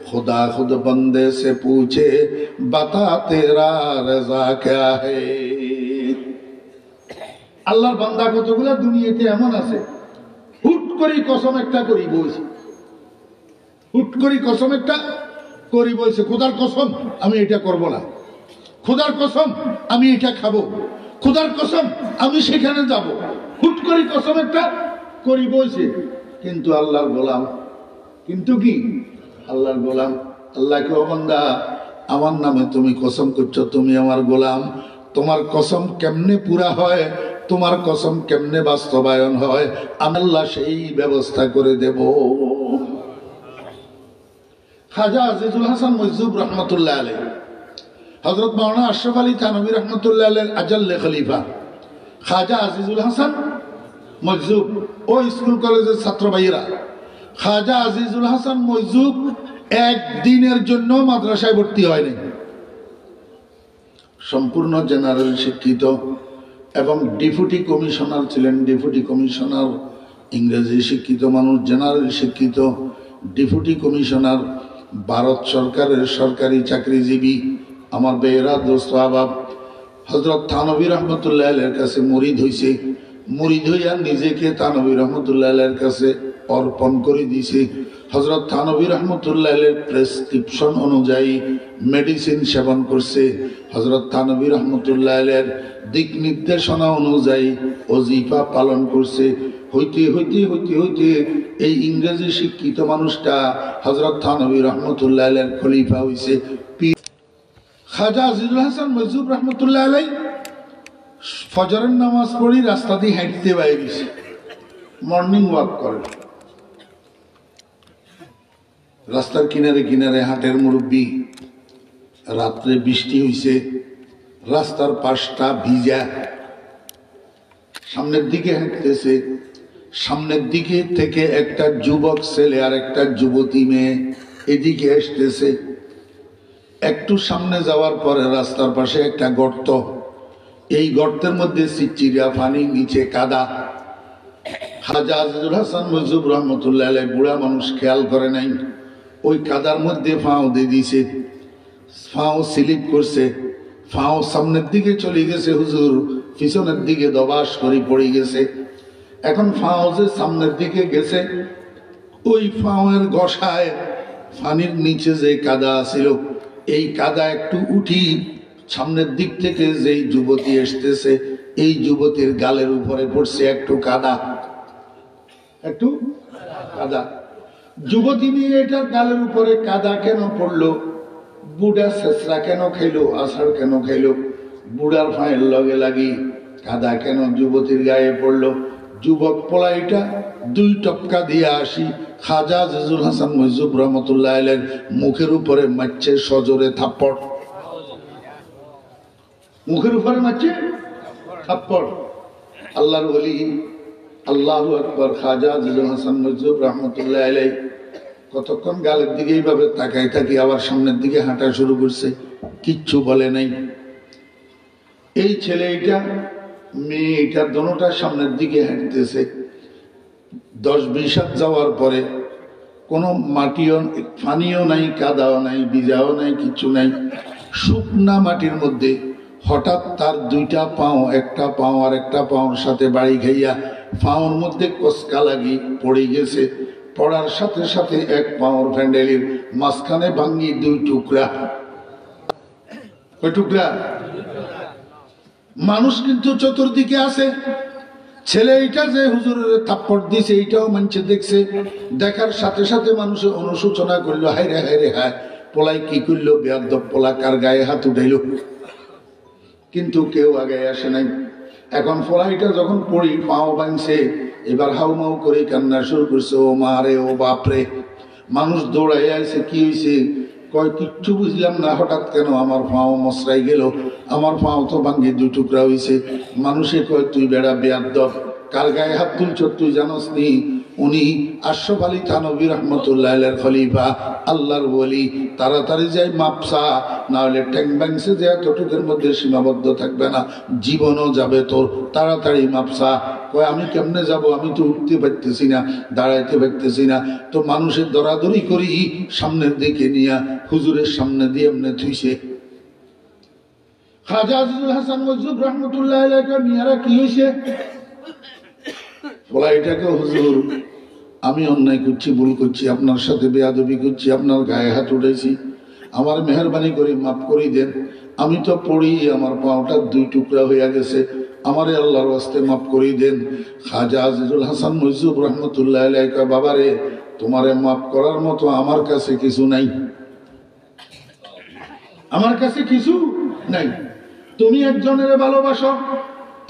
खुदा खुद बंदे से पूछे बता तेरा रजा क्या है। আল্লাহর বান্দা কতগুলা দুনিয়াতে এমন আছে, হুট করে কসম একটা করি বইছে, হুট করে কসম একটা করি বইছে, খোদার কসম আমি এটা করব না, খোদার কসম আমি এটা খাবো, খোদার কসম আমি সেখানে যাব, হুট করে কসম একটা করি বইছে। কিন্তু আল্লাহর গোলাম, কিন্তু কি আল্লাহর গোলাম। আল্লাহকে, ও বান্দা আমার নামে তুমি কসম করছো, তুমি আমার গোলাম, তোমার কসম কেমনে পুরা হয়, তোমার কসম কেমনে বাস্তবায়ন হয়, আমি আল্লাহ সেই ব্যবস্থা করে দেব। খাজা আজিজুল হাসান মজজুব রহমতুল্লাহ আলাইহি, হযরত মাওলানা আশরাফ আলী থানভী রহমতুল্লাহ আলাইহির আজাল্লে খলিফা খাজা আজিজুল হাসান মজজুব, ও স্কুল কলেজের ছাত্র ভাইয়েরা, খাজা আজিজুল হাসান মজজুব একদিনের জন্য মাদ্রাসায় ভর্তি হয়নি। সম্পূর্ণ জেনারেল শিক্ষিত এবং ডেপুটি কমিশনার ছিলেন। ডেপুটি কমিশনার ইংরেজি শিক্ষিত মানুষ, জেনারেল শিক্ষিত, ডেপুটি কমিশনার, ভারত সরকারের সরকারি চাকরিজীবী। আমার বেয়েরা দোস্ত আহবাব, হযরত থানভী রহমতুল্লাহ আলাইহির কাছে মুরিদ হইছে, মুরিদ হইয়া নিজেকে থানভী রহমতুল্লাহ আলাইহির কাছে অর্পণ করে দিয়েছে। হযরত থানভী রহমতুল্লাহ আলাইহির প্রেসক্রিপশন অনুযায়ী মেডিসিন সেবন করছে। হযরত থানভী রহমতুল্লাহ আলাইহির দিক নির্দেশনা অনুযায়ী ওজিফা পালন করছে। হইতে হইতে হইতে হইতে এই ইংরেজি শিক্ষিত মানুষটা হযরত থানভী রহমতুল্লাহ আলাইহির খলিফা হইছে। খাজা আজিজুল হাসান মজুব রহমতুল্লাহ আলাইহি ফজরের নামাজ পড়ি রাস্তা দিয়ে হাঁটতে বাইরে গেছে, মর্নিং ওয়াক করে। রাস্তার কিনারে কিনারে হাটের মুরব্বী, রাত্রে বৃষ্টি হইছে, রাস্তার পাশটা ভিজা, সামনের দিকে হাঁটতেছে। সামনের দিকে থেকে একটা যুবক ছেলে আর একটা যুবতী মেয়ে এদিকে আসতেছে। একটু সামনে যাওয়ার পরে রাস্তার পাশে একটা গর্ত, এই গর্তের মধ্যে চিচিরা পানি, নিচে কাদা। খাজা আজিজুল হাসান মজুব রহমতুল্লাহ আলাইহি বুড়া মানুষ খেয়াল করে নাই, ওই কাদার মধ্যে ফাও দিয়ে দিছে, ফাও স্লিপ করছে, ফাও সামনের দিকে চলে গেছে, হুজুর পিছনের দিকে দবাস করে পড়ে গেছে। এখন ফাও যে সামনের দিকে গেছে, ওই ফাওয়ের গসায় পানির নিচে যে কাদা ছিল, এই কাদা একটু উঠি সামনের দিক থেকে যেই যুবতী আসতেছে, এই যুবতীর গালের উপরে পড়ছে একটু কাদা, একটু কাদা। যুবতী নিয়ে এটার গালের উপরে কাদা কেন পড়লো, বুড়া শেষরা কেন খাইলো, আষাঢ় কেন খাইলো, বুড়ার ফাঁয়ের লগে লাগি কাদা কেন যুবতীর গায়ে পড়লো। যুবক পোলাইটা দুই টপকা দিয়ে আসি খাজা আজিজুল হাসান মজুব রহমতুল্লাহ আলাইহির মুখের উপরে মারছে সজোরে থাপ্পড়, মুখের উপরে মারছে থাপ্পড়। আল্লাহর ওলি, আল্লাহু আকবার। খাজা আজিজুল হাসান মজুব রহমতুল্লাহ আলাইহি কতক্ষণ গালের দিকে এইভাবে তাকাই থাকি, আবার সামনের দিকে হাঁটা শুরু করছে, কিচ্ছু বলে নাই। এই ছেলে এটা মেয়ে এটা দোনোটা সামনের দিকে হাঁটতেছে। 10-20 হাত যাওয়ার পরে কোনো মাটিও পানিও নাই, কাদাও নাই, ভিজাও নাই, কিছু নাই, শুকনা মাটির মধ্যে হঠাৎ তার দুইটা পাও, একটা পাও আর একটা পাওর সাথে বাড়ি খাইয়া পাওর মধ্যে কচকা লাগি পড়ে গেছে। পড়ার সাথে সাথে এক পাওর ফ্যান্ডেলের মাঝখানে ভাঙ্গি দুই টুকরা। কয় টুকরা? মানুষ কিন্তু চতুর্দিকে আছে। ছেলে এইটা যে হুজুরের থাপ্পড় দিছে এইটাও মানুষে দেখছে, দেখার সাথে সাথে মানুষে অনুশোচনা করিল, হায় রে হায় রে হায়, পোলাই কি করলো, বেয়াদব পোলা কার গায়ে হাত উঠাইল। কিন্তু কেউ আগে আসে নাই। এখন পোলাইটা যখন পড়ি পাও ভাঙছে, এবার হাউমাউ করে কান্না শুরু করছে, ও মা রে, ও বাপরে। মানুষ দৌড়াই আছে, কি হয়েছে? কয় কিচ্ছু বুঝলাম না, হঠাৎ কেন আমার পাও মশরাই গেল, আমার পাও তো ভাঙ্গি দুই টুকরা হয়েছে। মানুষে কয় তুই বেড়া বেয়াদব, কার গায়ে হাত তুলছ তুই জানোস নি? উনি আশরাফ আলী থানভী রহমতুল্লাহ আলাইহির খলিফা, আল্লাহর ওলি। তাড়াতাড়ি যাই মাপসা, না হলে ট্যাং ব্যাংসে যে এতটুকুর মধ্যে সীমাবদ্ধ থাকবে না, জীবনও যাবে তোর, তাড়াতাড়ি মাপসা। কয় আমি কেমনে যাব, আমি তো উঠতে পারতেছি না, দাঁড়াইতে পারতেছি না। তো মানুষের দরাদরি করি সামনের দিকে নিয়া হুজুরের সামনে দিয়ে এমনি থুইছে। খাজা আজিজুল হাসান মজুব রহমতুল্লাহ আলাইহি মিয়ারা কি হয়েছে? বলা এটাকে হুজুর আমি অন্যায় করছি, ভুল করছি, আপনার সাথে বেয়াদবি করছি, আপনার গায়ে হাত উঠেছি, আমার মেহরবানি করে মাফ করে দেন। আমি তো পড়ি আমার পাওটা দুই টুকরা হইয়া গেছে, আমারে আল্লাহর ওয়াস্তে মাফ করে দেন। খাজা আজিজুল হাসান মজুব রহমতুল্লাহ আলাইহি কয়, বাবারে তোমারে মাফ করার মতো আমার কাছে কিছু নাই, আমার কাছে কিছু নাই। তুমি একজনের ভালোবাসো,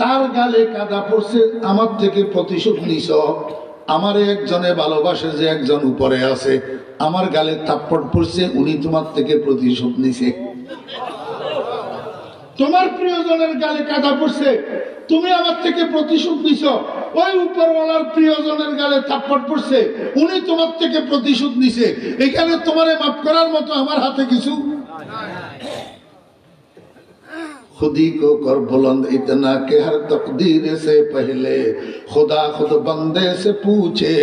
তার গালে কাদা পড়ছে, আমার থেকে প্রতিশোধ নিছ। আমারে একজনে ভালোবাসে যে একজন উপরে আছে, আমার গালে থাপ্পড় পড়ছে, উনি তোমার থেকে প্রতিশোধ নিছে। তোমার প্রিয়জনের গালে কাদা পড়ছে, তুমি আমার থেকে প্রতিশোধ নিছ। ওই উপরওয়ালার প্রিয়জনের গালে থাপ্পড় পড়ছে, উনি তোমার থেকে প্রতিশোধ নিছে। এখানে তোমারে মাফ করার মতো আমার হাতে কিছু। खुदी को कर बुलंद इतना कि हर तकदीर से पहले खुदा खुद बंदे से पूछे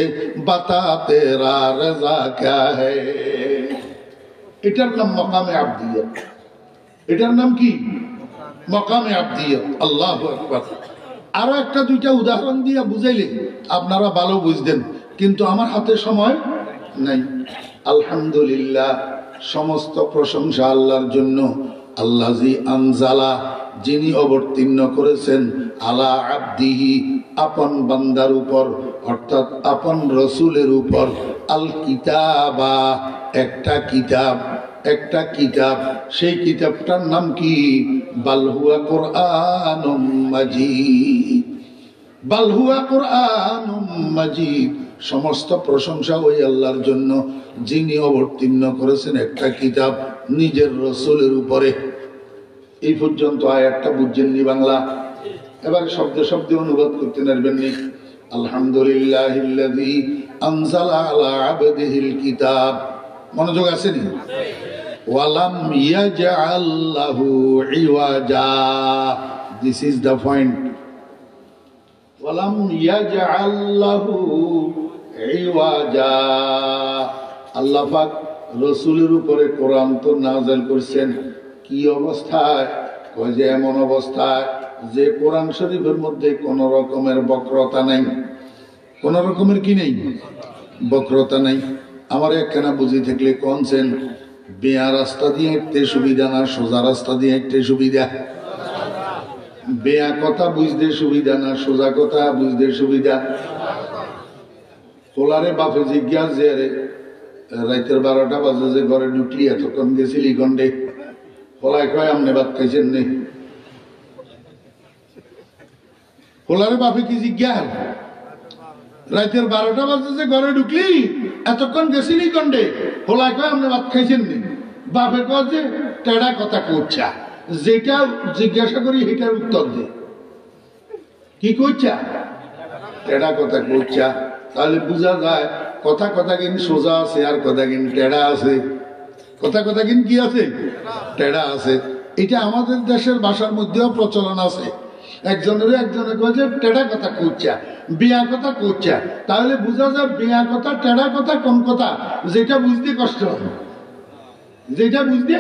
बता तेरा रजा क्या है। এটার নাম মাকামে আবদিয়ত। এটার নাম কি? মাকামে আবদিয়ত। আল্লাহু আকবার। আরো একটা দুইটা উদাহরণ দিয়ে বুঝাইলে আপনারা ভালো বুঝতেন, কিন্তু আমার হাতে সময় নাই। আলহামদুলিল্লাহ, সমস্ত প্রশংসা আল্লাহর জন্য। আল্লাজি আনজালা, যিনি অবতীর্ণ করেছেন, আলা আব্দিহি, আপন বান্দার উপর, অর্থাৎ আপন রসুলের উপর, আল কিতাবা, একটা কিতাব, একটা কিতাব। সেই কিতাবটার নাম কি? বাল হুয়া কুরআনুম মাজিদ, বাল হুয়া কুরআনুম মাজিদ। সমস্ত প্রশংসা ওই আল্লাহর জন্য যিনি অবতীর্ণ করেছেন একটা কিতাব নিজের রসুলের উপরে। এই পর্যন্ত আয়াতটা বুঝছেননি বাংলা? এবার শব্দে শব্দে অনুবাদ করতে পারবেননি। আলহামদুলিল্লাহিল্লাযী আনজালা আলা আবদিহিল কিতাব। মনোযোগ আসেনি? ওয়ালাম ইয়াজআল লাহু ইওয়াজা, দিস ইজ দ্য পয়েন্ট। ওয়ালাম ইয়াজআল লাহু ইওয়াজা। আল্লাহ পাক রাসূলের উপরে কোরআন তো নাযিল করেছেন কি অবস্থায়? কয় যে এমন অবস্থায় যে কোরআন শরীফের মধ্যে কোন রকমের বক্রতা নাই। কোন রকমের কি নেই? বক্রতা নাই। আমার একখানা বুঝি থাকলে কোনছেন, বেয়া রাস্তা দিয়ে হাঁটতে সুবিধা না সোজা রাস্তা দিয়ে হাঁটতে সুবিধা? বেয়া কথা বুঝতে সুবিধা না সোজা কথা বুঝতে সুবিধা? খোলারে বাপে জিজ্ঞাসা যে রাতের 12টা বাজে যে ঘরে ঢুকলি এতক্ষণ গেছিলি গন্ডে? খোলায় কয় আমনে ভাত খাইছেন নেই? খোলারে বাপে কি জিজ্ঞাসা? রাতের 12টা বাজে যে ঘরে ঢুকলি এতক্ষণ গেছিলি গন্ডে? খোলায় কয় আমনে ভাত খাইছেন নেই? বাপে কয় যে টেড়া কথা করছা, যেটা জিজ্ঞাসা করি সেটার উত্তর দে। কি করছা? টেড়া কথা করছা। তাহলে বোঝা যায় কথা কথা কিন্তু সোজা আছে আর কথা কিন্তু টেড়া আছে। কথা কথা কিন্তু কি আছে? টেড়া আছে। এটা আমাদের দেশের ভাষার মধ্যেও প্রচলন আছে। একজনের একজনে কয় যে টেড়া কথা করছা, বেয়া কথা করছা। তাহলে বোঝা যায় বেয়া কথা টেড়া কথা কোন কথা? যেটা বুঝতে কষ্ট হয়, যেটা বুঝতে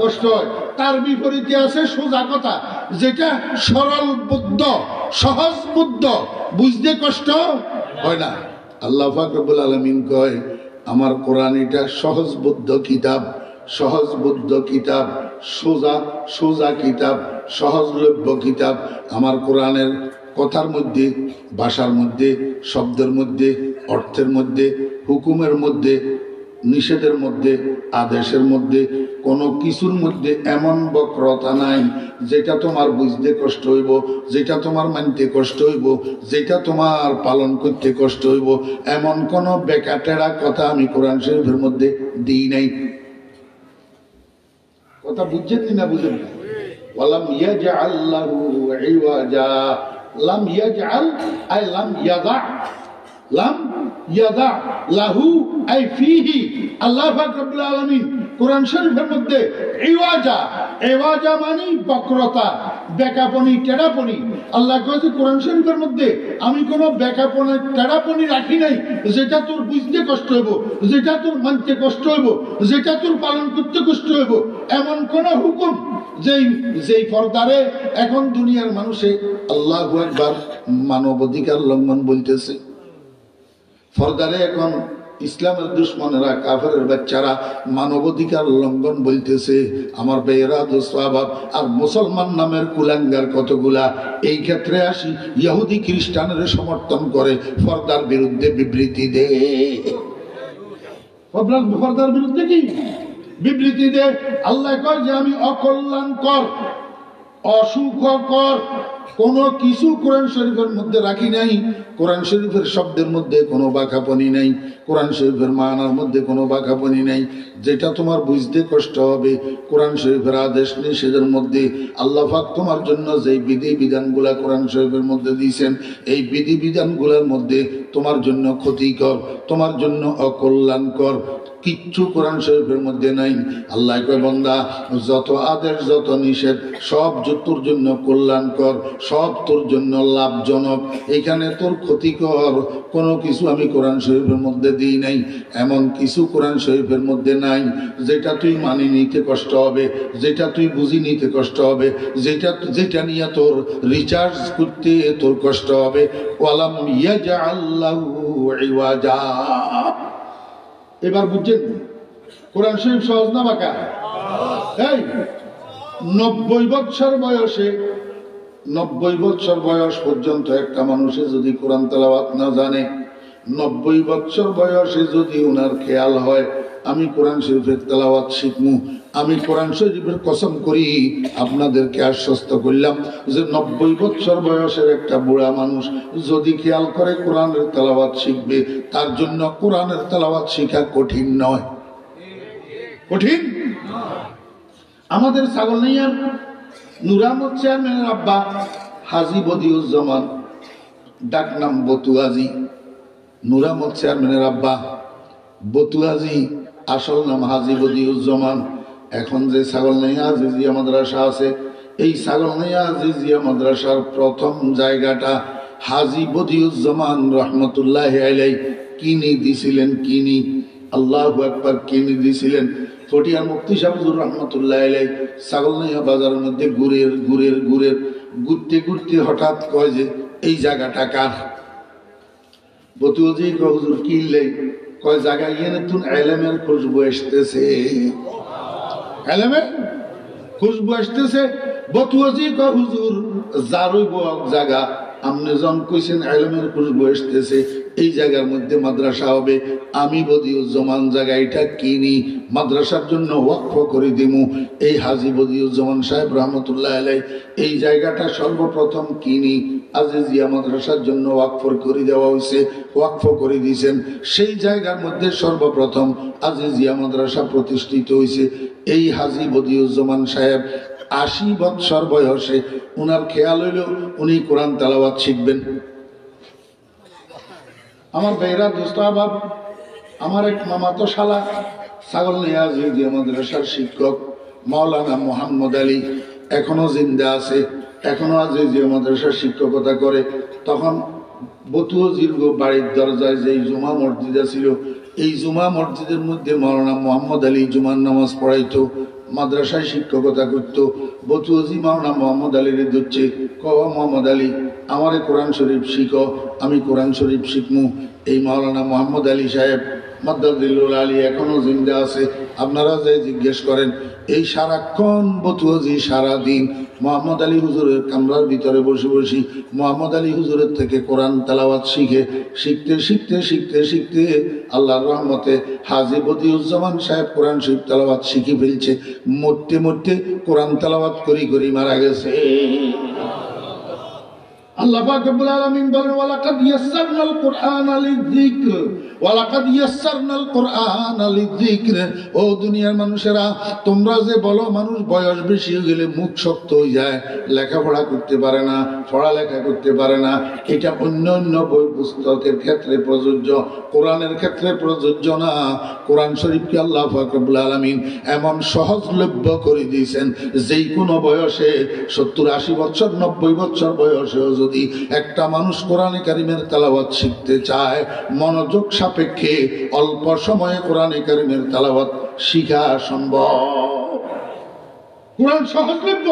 কষ্ট হয়। তার বিপরীতে আছে সোজা কথা, যেটা সরল বুদ্ধ, সহজ বুদ্ধ, বুঝতে কষ্ট হয় না। আল্লাহ পাক রব্বুল আলামিন কয় আমার কোরআন এটা সহজ বুদ্ধ কিতাব, সহজ বুদ্ধ কিতাব, সোজা সোজা কিতাব, সহজলভ্য কিতাব। আমার কোরআনের কথার মধ্যে, ভাষার মধ্যে, শব্দের মধ্যে, অর্থের মধ্যে, হুকুমের মধ্যে, নিষেধের মধ্যে, আদেশের মধ্যে, কোনো কিছুর মধ্যে এমন বক্রতা নাই যেটা তোমার বুঝতে কষ্ট হইব, যেটা তোমার মানতে কষ্ট হইব, যেটা তোমার পালন করতে কষ্ট হইব। এমন কোন বেকাটেরা কথা আমি কোরআন শরীফের মধ্যে দিই নাই। কথা বুঝছেন না? বুঝেন না? ওয়ালাম ইয়াজআল লাহু ইওয়াজা। লাম ইয়াজআল আই লাম ইয়াদা, লাম ইয়াদা লাহু আই ফিহি। আল্লাহ পাক রব্বুল আলামিন কোরআন শরীফের মধ্যে ইওয়াজা, ইওয়াজা মানে বক্রতা, বেকাপনি, টেড়াপনি। আল্লাহ কয়েছে কোরআন শরীফের মধ্যে আমি কোনো বেকাপনি টেড়াপনি রাখি নাই যেটা তোর বুঝতে কষ্ট হইব, যেটা তোর মানতে কষ্ট হইব, যেটা তোর পালন করতে কষ্ট হইব। এমন কোন হুকুম যেই পর্দারে এখন দুনিয়ার মানুষে আল্লাহু আকবার মানবাধিকার লঙ্ঘন বলতেছে। ফরদারে এখন ইসলামের দুশ্মনেরা, কাফেরের বাচ্চারা মানবাধিকার লঙ্ঘন বলতেছে। আমার বেয়েরা দোস্তাবাব আর মুসলমান নামের কুলাঙ্গার কতগুলা এই ক্ষেত্রে আসি ইহুদি খ্রিস্টানের সমর্থন করে ফরদার বিরুদ্ধে বিবৃতি দেয়। ফরদার বিরুদ্ধে কি বিবৃতি দেয়? আল্লাহ কয় যে আমি অকল্যাণকর, অসুখকর কোন কিছু কোরআন শরীফের মধ্যে রাখি নাই। কোরআন শরীফের শব্দের মধ্যে কোনো বাঁকাপনি নাই, কোরআন শরীফের মানার মধ্যে কোনো বাঁকাপনি নাই। যেটা তোমার বুঝতে কষ্ট হবে, কোরআন শরীফের আদেশ নিষেধের মধ্যে আল্লাহ পাক তোমার জন্য যেই বিধি বিধানগুলা কোরআন শরীফের মধ্যে দিয়েছেন, এই বিধি বিধানগুলোর মধ্যে তোমার জন্য ক্ষতিকর, তোমার জন্য অকল্যাণকর কিচ্ছু কোরআন শরীফের মধ্যে নাই। আল্লাহ কয় বান্দা যত আদেশ যত নিষেধ সব তোর জন্য কল্যাণকর, সব তোর জন্য লাভজনক। এখানে তোর ক্ষতিকর কোনো কিছু আমি কোরআন শরীফের মধ্যে দিই নাই। এমন কিছু কোরআন শরীফের মধ্যে নাই যেটা তুই মানি নিতে কষ্ট হবে, যেটা তুই বুঝি নিতে কষ্ট হবে, যেটা নিয়ে তোর রিচার্জ করতে তোর কষ্ট হবে। ওয়ালাম ইয়াজআল লাহু ইওয়াজা। এবার বুঝছেন কোরআন শরীফ সহজ না বাঁকা? এই 90 বছর বয়সে, 90 বছর বয়স পর্যন্ত একটা মানুষে যদি কোরআন তেলাওয়াত না জানে, 90 বছর বয়সে যদি ওনার খেয়াল হয় আমি কোরআন শরীফের তেলাওয়াত শিখমু, আমি কোরআন শরীফের কসম করি আপনাদেরকে আশ্বস্ত করলাম যে 90 বছর বয়সের একটা বুড়া মানুষ যদি খেয়াল করে কোরআনের তেলাওয়াত শিখবে, তার জন্য কোরআনের তেলাওয়াত শেখা কঠিন নয়। কঠিন? আমাদের ছাগলনাইয়ার নুরামত চেয়ারম্যানের আব্বা হাজী বদিউজ্জামান, ডাক নাম বতুয়াজি। নুরামত চেয়ারম্যানের আব্বা বতুয়াজি, আসল নাম হাজী বদিউজ্জামান। এখন যে ছাগলনাইয়া আজিজিয়া মাদ্রাসা আছে, এই ছাগলনাইয়া আজিজিয়া মাদ্রাসার প্রথম জায়গাটা হাজী বদিউজ্জামান রহমতুল্লাহ আলাইহি কিনে দিছিলেন। কিনি, আল্লাহু আকবার, কিনে দিছিলেন। ফটিয়ার মুফতি সাহেব হুজুর রহমতুল্লাহ আলাইহি ছাগলনাইয়া বাজারের মধ্যে ঘুরতে ঘুরতে হঠাৎ কয় যে এই জায়গাটা কার? বতুয়াজি কয় হুজুর কিনলে? কয় জায়গা ইয়ে নতুন এলেমের খুশবু আসতেছে, এলেমের খুশবু আসতেছে। বতুয়াজি কয় হুজুর যারই জায়গা আপনি জন কইছেন এলেমের খুশবু আসতেছে, এই জায়গার মধ্যে মাদ্রাসা হবে। আমি বদিউজ্জামান জায়গাটা কিনি, মাদ্রাসার জন্য ওয়াকফ করে দিমু। এই হাজী বদিউজ্জামান সাহেব রহমতুল্লাহ আলাইহি এই জায়গাটা সর্বপ্রথম কিনি আজিজিয়া মাদ্রাসার জন্য ওয়াকফ করে দেওয়া হয়েছে, ওয়াকফ করে দিয়েছেন। সেই জায়গার মধ্যে সর্বপ্রথম আজিজিয়া মাদ্রাসা প্রতিষ্ঠিত হয়েছে। এই হাজী বদিউজ্জামান সাহেব 80 বৎসর বয়সে উনার খেয়াল হইল উনি কোরআন তেলাওয়াত শিখবেন। আমার বেহরা দোস্ত আবাব, আমার এক মামাতো শালা ছাগলনাইয়া আজিজিয়া মাদ্রাসার শিক্ষক মাওলানা মোহাম্মদ আলী এখনো জিন্দা আছে, এখনো আজিজিয়া মাদ্রাসার শিক্ষকতা করে। তখন বতুয়াজির বাড়ির দরজায় যে জুমা মসজিদ ছিল, এই জুমা মসজিদের মধ্যে মাওলানা মোহাম্মদ আলী জুমার নামাজ পড়াইতো, মাদ্রাসায় শিক্ষকতা করত। বতুয়াজি মাওলানা মোহাম্মদ আলীর ধরছে, কওয়া মোহাম্মদ আলী আমারে কোরআন শরীফ শিখো, আমি কোরআন শরীফ শিখমু। এই মাওলানা মোহাম্মদ আলী সাহেব মাদ্দাদিল্লুল আলী এখনো জিন্দা আছে, আপনারা যাই জিজ্ঞেস করেন। এই সারাক্ষণ বতুয়াজি সারাদিন মোহাম্মদ আলী হুজুরের কামরার ভিতরে বসে বসি মোহাম্মদ আলী হুজুরের থেকে কোরআন তেলাওয়াত শিখতে আল্লাহর রহমতে হাজী বদিউজ্জামান সাহেব কোরআন শরীফ তেলাওয়াত শিখে ফেলছে। মরতে কোরআন তেলাওয়াত করি মারা গেছে। আল্লাহ পাক রব্বুল আলামিন বলেন ওয়ালাকাদ ইয়াসসারনাল কুরআনা লিযিকর, ওয়ালাকাদ ইয়াসসারনাল কুরআনা লিযিকর। ও দুনিয়ার মানুষেরা, তোমরা যে বলো মানুষ বয়স বেশি হয়ে গেলে মুখ শক্ত হয়ে যায়, লেখাপড়া করতে পারে না, পড়ালেখা করতে পারে না, এটা অন্য বই পুস্তকের ক্ষেত্রে প্রযোজ্য, কোরআনের ক্ষেত্রে প্রযোজ্য না। কোরআন শরীফকে আল্লাহ পাক রব্বুল আলামিন এমন সহজলভ্য করে দিয়েছেন, যেই কোনো বয়সে 70-80 বছর 90 বছর বয়সেও যদি একটা মানুষ কোরআনে কারিমের তেলাওয়াত শিখতে চায়, মনোযোগ সাপেক্ষে অল্প সময়ে কোরআনে কারিমের তেলাওয়াত শিখা সম্ভব। কোরআন সহজলভ্য,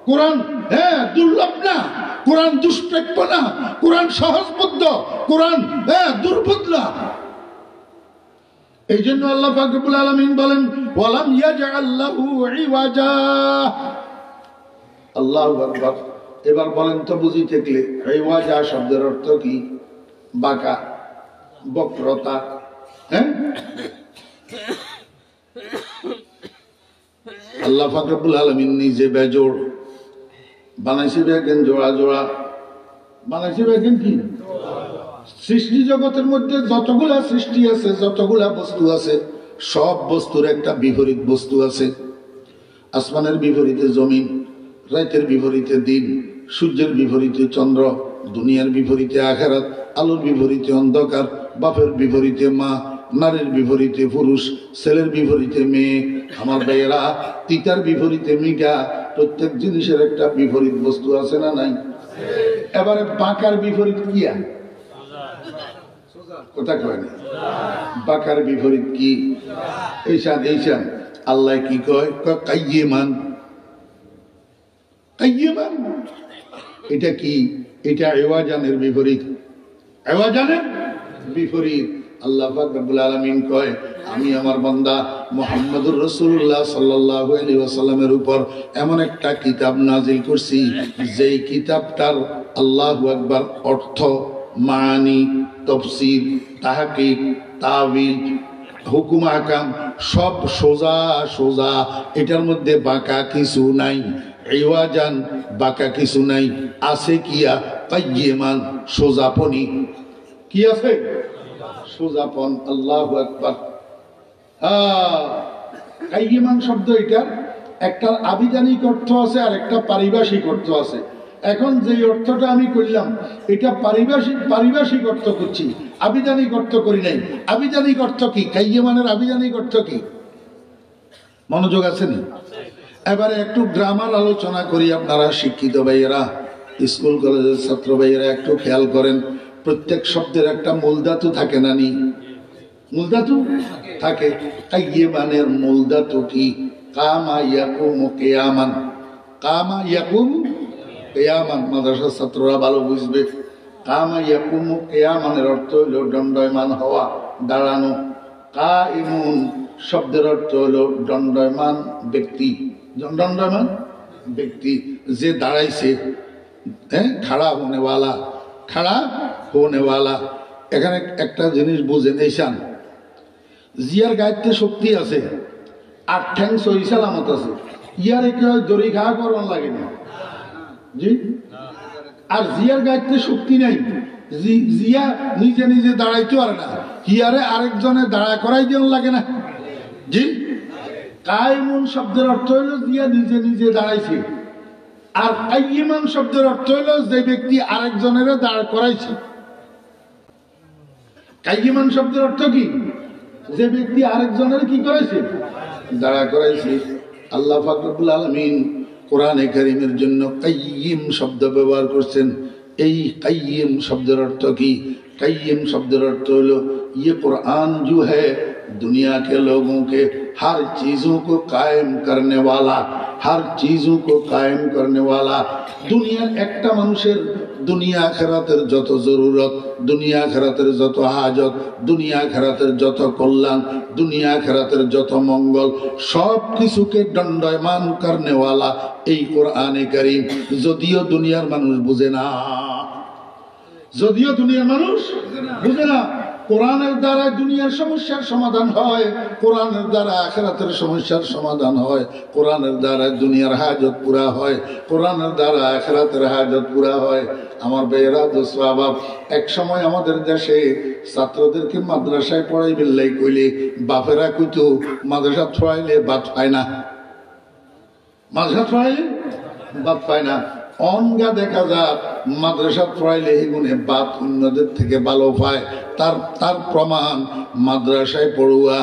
কোরআন দুর্লভ না, কোরআন দুষ্প্রাপ্য না, কোরআন সহজবোধ্য, কোরআন দুর্বোধ্য না। এই জন্য আল্লাহ পাক রব্বুল আলামিন বলেন ওয়ালাম ইয়াজআল লাহু ইওয়াজা। আল্লাহু আকবার। এবার বলেন তো বুঝি থাকলে ইওয়াজা শব্দের অর্থ কি? বাঁকা, বক্রতা। আল্লাহ পাক রব্বুল আলামিন নিজে বেজোড় বানাইছে, দেখেন জোড়া জোড়া বানাইছে, দেখেন কি সৃষ্টি জগতের মধ্যে যতগুলা সৃষ্টি আছে, যতগুলা বস্তু আছে, সব বস্তুর একটা বিপরীত বস্তু আছে। আসমানের বিপরীতে জমিন, রাতের বিপরীতে দিন, সূর্যের বিপরীতে চন্দ্র, দুনিয়ার বিপরীতে আখিরাত, আলোর বিপরীতে অন্ধকার, বাপের বিপরীতে মা, নারীর বিপরীতে পুরুষ, ছেলের বিপরীতে মেয়ে। আমার ভাইয়েরা, তিতার বিপরীতে মিঠা। প্রত্যেক জিনিসের একটা বিপরীত বস্তু আছে না নাই? এবারে বাঁকার বিপরীত কি? কথা কয় না? বাঁকার বিপরীত কি? এইসান এইসান আল্লাহ কি কয়? কাইয়্যিমান। কাইয়্যিমান এটা কি? এটা ইওয়াজানের বিপরীত। ইওয়াজানের বিপরীত। আল্লাহ পাক রব্বুল আলামিন কয়, আমি আমার বান্দা মুহাম্মদুর রাসূলুল্লাহ সাল্লাল্লাহু আলাইহি ওয়াসাল্লামের উপর এমন একটা কিতাব নাজিল করছি, যেই কিতাবটার আল্লাহু আকবার অর্থ, মানি, তাফসীর, তাহকিক, তাবিল, হুকুম আহকাম সব সোজা সোজা। এটার মধ্যে বাঁকা কিছু নাই। ইওয়াজান বাঁকা কিছু নাই। আছে কিয়া? কাইয়্যিমান সোজাপনি। কি আছে? সোজাপন। আল্লাহু আকবার। কাইয়্যিমান শব্দ এটার একটা আবিধানিক অর্থ আছে আর একটা পারিভাষিক অর্থ আছে। এখন যে অর্থটা আমি করলাম এটা পারিভাষিক অর্থ করছি, আবিধানিক অর্থ করি নাই। আবিধানিক অর্থ কি? কাইয়্যিমানের আবিধানিক অর্থ কি? মনোযোগ আছে না? এবারে একটু গ্রামার আলোচনা করি। আপনারা শিক্ষিত ভাইয়েরা, স্কুল কলেজের ছাত্র ভাইয়েরা একটু খেয়াল করেন। প্রত্যেক শব্দের একটা মূল ধাতু থাকে না নি? মূল ধাতু থাকে। কাইয়্যিমানের মূল ধাতু কি? কামা ইয়াকুমু কিয়ামান। কামা ইয়াকুমু কিয়ামান। মাদ্রাসার ছাত্ররা ভালো বুঝবে। কামা ইয়াকুমু কিয়ামানের অর্থ হলো দণ্ডায়মান হওয়া, দাঁড়ানো। কাইমুন শব্দের অর্থ হলো দণ্ডায়মান ব্যক্তি। দণ্ডায়মান ব্যক্তি যে দাঁড়াইছে, হ্যাঁ, খাড়া হোনেওয়ালা, খাড়া হোনেওয়ালা। এখানে একটা জিনিস বুঝেন, এইসান জিয়ার গায়েতে শক্তি আছে, 8 ঠ্যাং সহি সালামত আছে। ইয়ারে কেউ দড়ি খাওয়া করবার লাগে না, জি। আর জিয়ার গায়েতে শক্তি নাই, জিয়া নিজে নিজে দাঁড়াইতে পারে না, হিয়ারে আরেকজনে দাঁড়া করাই দেওয়ার লাগে না, জি। কায়েমুন শব্দের অর্থ হইল জিয়া নিজে নিজে দাঁড়াইছে। আর কাইয়্যিমান শব্দের অর্থ হইল যে ব্যক্তি আরেকজনের দাঁড় করাইছে। কাইয়্যিমান শব্দের অর্থ কি? যে ব্যক্তি আরেকজনের কি করাইছে? দাঁড়া করাইছে। আল্লাহ পাক রব্বুল আলামিন কোরআনে কারীমের জন্য কাইয়্যিম শব্দ ব্যবহার করছেন। এই কাইয়্যিম শব্দের অর্থ কি? কাইয়্যিম শব্দের অর্থ হলো ये कुरान जो है दुनिया के लोगों के हर चीजों को कायम करने वाला, हर चीजों को कायम करने वाला। दुनिया একটা মানুষের দুনিয়া আখিরাতের যত জরুরত, দুনিয়া আখিরাতের যত হাজত, দুনিয়া আখিরাতের যত কল্যাণ, দুনিয়া আখিরাতের যত মঙ্গল, সব কিছুকে দণ্ডায়মান করনে वाला এই কোরআনে কারীম। যদিও দুনিয়ার মানুষ বুঝে না, যদিও দুনিয়ার মানুষ বুঝে না। কোরআনের দ্বারা দুনিয়ার সমস্যার সমাধান হয়, কোরআনের দ্বারা আখিরাতের সমস্যার সমাধান হয়, কোরআনের দ্বারা দুনিয়ার হাজত পুরা হয়, কোরআনের দ্বারা আখিরাতের হাজত পুরা হয়। আমার ভাইয়েরা, দোস্ত বাবা, এক সময় আমাদের দেশে ছাত্রদেরকে মাদ্রাসায় পড়াইবে লাই কইলে বাপেরা কইতো মাদ্রাসা ছড়াইলে ভাত পায় না, মাদ্রাসা ছড়াইলে ভাত পায় না। অনগা দেখা যায় মাদ্রাসা পড়াইলে এগুনে বাত অন্যদের থেকে ভালো পায়। তার প্রমাণ মাদ্রাসায় পড়ুয়া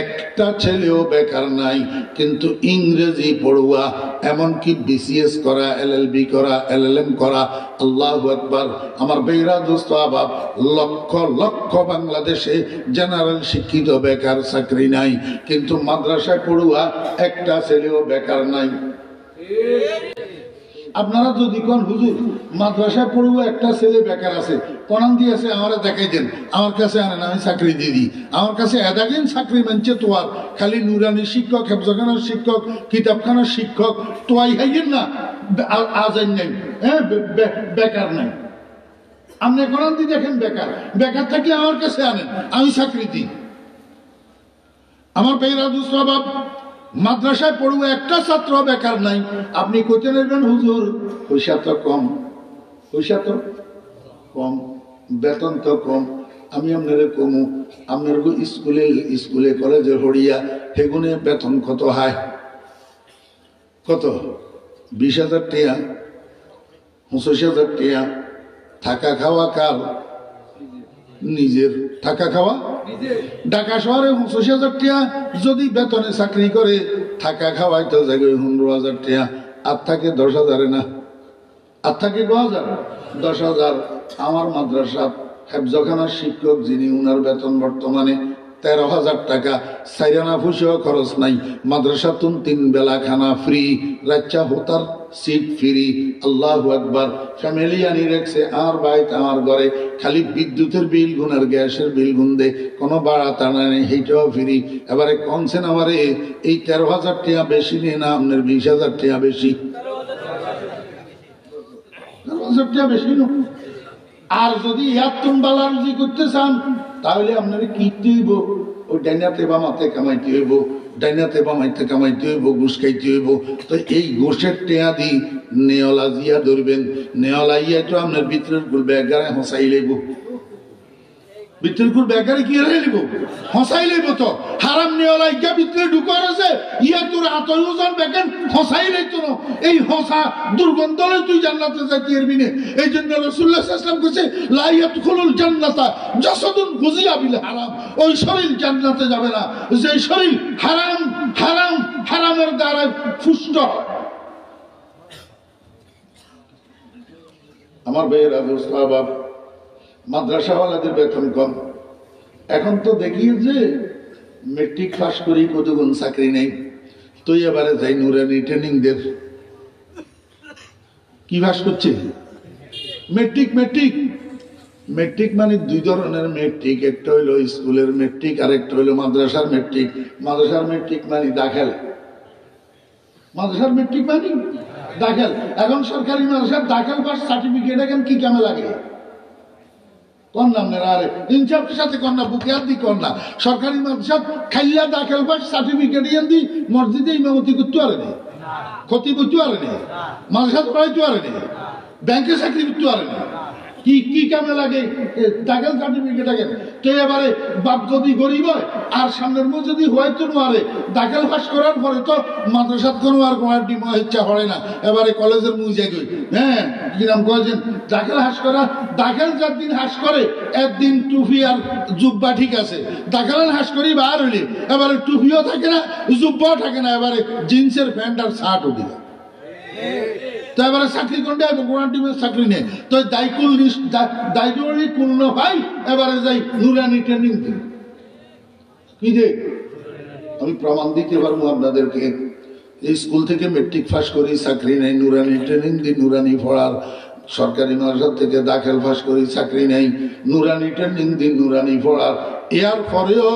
একটা ছেলেও বেকার নাই, কিন্তু ইংরেজি পড়ুয়া, এমনকি বিসিএস করা, এলএলবি করা, এলএলএম করা। আল্লাহু আকবার। আমার বেরা দোস্ত আবাব, লক্ষ লক্ষ বাংলাদেশে জেনারেল শিক্ষিত বেকার, চাকরি নাই, কিন্তু মাদ্রাসায় পড়ুয়া একটা ছেলেও বেকার নাই। আপনারা যদি কোন হুজুর মাদ্রাসায় পড়ুয়া একটা ছেলে বেকার আছে, কোরআন দিয়েছে আমারা দেখাই দেন, আমার কাছে আনেন, আমি চাকরি দিয়ে দিই। আমার কাছে এদাগিন চাকরি মানছে তোয়ার, খালি নুরানি শিক্ষক, হেফজখানার শিক্ষক, কিতাবখানার শিক্ষক তোয়াই হাইয়েন না, আজাইন নাই, হ্যাঁ, বেকার নাই। আপনি কোরআন দিয়ে দেখেন বেকার, বেকার থাকলে আমার কাছে আনেন, আমি চাকরি দিই। আমার বেরা দুঃস্বভাব, মাদ্রাসায় পড়ুয়া একটা ছাত্র বেকার নাই। আপনি কইতে নেবেন হুজুর পয়সা তো কম, পয়সা তো কম, বেতন তো কম। আমি আপনাদের কমু, আপনার স্কুলে কলেজে হরিয়া সেগুনে বেতন কত হয়? কত? 20,000 টাকা, 25,000 টাকা। থাকা খাওয়া কার? নিজের, থাকা খাওয়া ঢাকা শহরে ৮৫,০০০ টাকা যদি বেতনে চাকরি করে, থাকা খাওয়াই তো জায়গায় ১৫,০০০ টাকা, আর থাকে ১০,০০০ না, আর থাকে ১০,০০০। আমার মাদ্রাসা হেফজখানার শিক্ষক যিনি, উনার বেতন বর্তমানে ১৩,০০০ টাকা। সাইরানা ফুসেও খরচ নাই। মাদ্রাসাতুন ৩ বেলা খানা ফ্রি, রাচ্চা হোতার সিট ফ্রি। আল্লাহু আকবার। ফ্যামিলি আনি রেখছে আর বাইত আমার ঘরে, খালি বিদ্যুতের বিল গুণ আর গ্যাসের বিল গুণ দে, কোনো বাড়া টানা নেই, সেইটাও ফ্রি। এবারে কমছেন আমারে এই ১৩,০০০ টাকা বেশি নিয়ে না আপনার ২০,০০০ টাকা বেশি? ১৩,০০০ টাকা বেশি না। আর যদি ইয়াতুন বালারজি করতে চান তাহলে আপনারা কিনতে হইব, ওই ডাইনাতে বামাতে কামাইতে হইব, ডাইনাতে বামাইতে কামাইতে হইব, ঘুষ খাইতে হইব। তো এই ঘুষের টেয়া দি নেওয়ালা জিয়া ধরবেন, নেওয়ালা ইয়া তো আপনার ভিতরের গুল ব্যাগারে হসাই লইব, ভিতরের গুল ব্যাগারে কি লইব, হসাই লইব। তো হারাম নেওয়ালা ইয়া ভিতরে ঢুকার আছে, ইয়া তোর আতয়ুজন ব্যাগেন হসাই লইতো না। এই হসা দুর্গন্ধ হলে তুই জান্নাতে যাইতে পারবি না। এই জন্য রাসূলুল্লাহ সাল্লাল্লাহু আলাইহি ওয়াসাল্লাম কইছে, লা ইয়াদখুলুল জান্নাতা জাসাদুন গুযিয়া বিল হারাম। ওই শরীর জান্নাতে যাবে না যে শরীর হারাম হারাম হারামের দ্বারা পুষ্ট হয়। আমার ভাইয়েরা, দোস্ত, মাদ্রাসাওয়ালাদের বেতন কম। এখন তো দেখি যে মেট্রিক পাস করি কতগুণ চাকরি নেই। তো এবারে যাই নুরানি ট্রেনিং দের, কি পাস করছে? মেট্রিক। মেট্রিক মেট্রিক মানে দুই ধরনের মেট্রিক, একটা হইলো স্কুলের মেট্রিক আর একটা হইলো মাদ্রাসার মেট্রিক। মাদ্রাসার মেট্রিক মানে দাখিল, মাদ্রাসার মেট্রিক মানে দাখিল। এখন সরকারি মাদ্রাসার দাখিল পাস সার্টিফিকেট এখন কি কামে লাগে? ইনসাফের সাথে কন্যা বুকে আর দি কন্যা সরকারি মাদ্রাসা খাইলা দাখিল পাস সার্টিফিকেট দি মসজিদে ইমামতি করতে পারে না, ক্ষতি করতে পারে না, মাদ্রাসা পড়াইতে পারে না, ব্যাংকে চাকরি করতে পারে না। কি কি কামে লাগে দাখিল সার্টিফিকেট? আগে তো এবারে বাপ যদি গরিব হয় আর সামনের মধ্যে যদি হয়তো নোয়ারে দাখিল পাস করার পরে তো মাদ্রাসাত কোনো আর কোনো ডিমা ইচ্ছা করে না। এবারে কলেজের মুই যাই গই, হ্যাঁ কিরাম কয়েছেন দাখিল হাস করা, দাখিল যার দিন হাস করে একদিন টুপি আর জুব্বা ঠিক আছে, দাখিল হাস করি বার হইলে এবারে টুপিও থাকে না, জুব্বাও থাকে না, এবারে জিন্সের প্যান্ট আর শার্ট উঠে যায়। তো এবারে চাকরি কোনটা কোরআন টিমের চাকরি নেই। তো দায়িত্ব পূর্ণ ভাই এবারে যাই নুরানি ট্রেনিং দিন। কি যে আমি প্রমাণ দিতে পারবো আপনাদেরকে, এই স্কুল থেকে মেট্রিক পাস করি চাকরি নেই, নুরানি ট্রেনিং দিই, নুরানি পড়ার সরকারি মাদ্রাসা থেকে দাখিল পাস করি চাকরি নেই, নুরানি ট্রেনিং দিন, নুরানি পড়ার। এর পরেও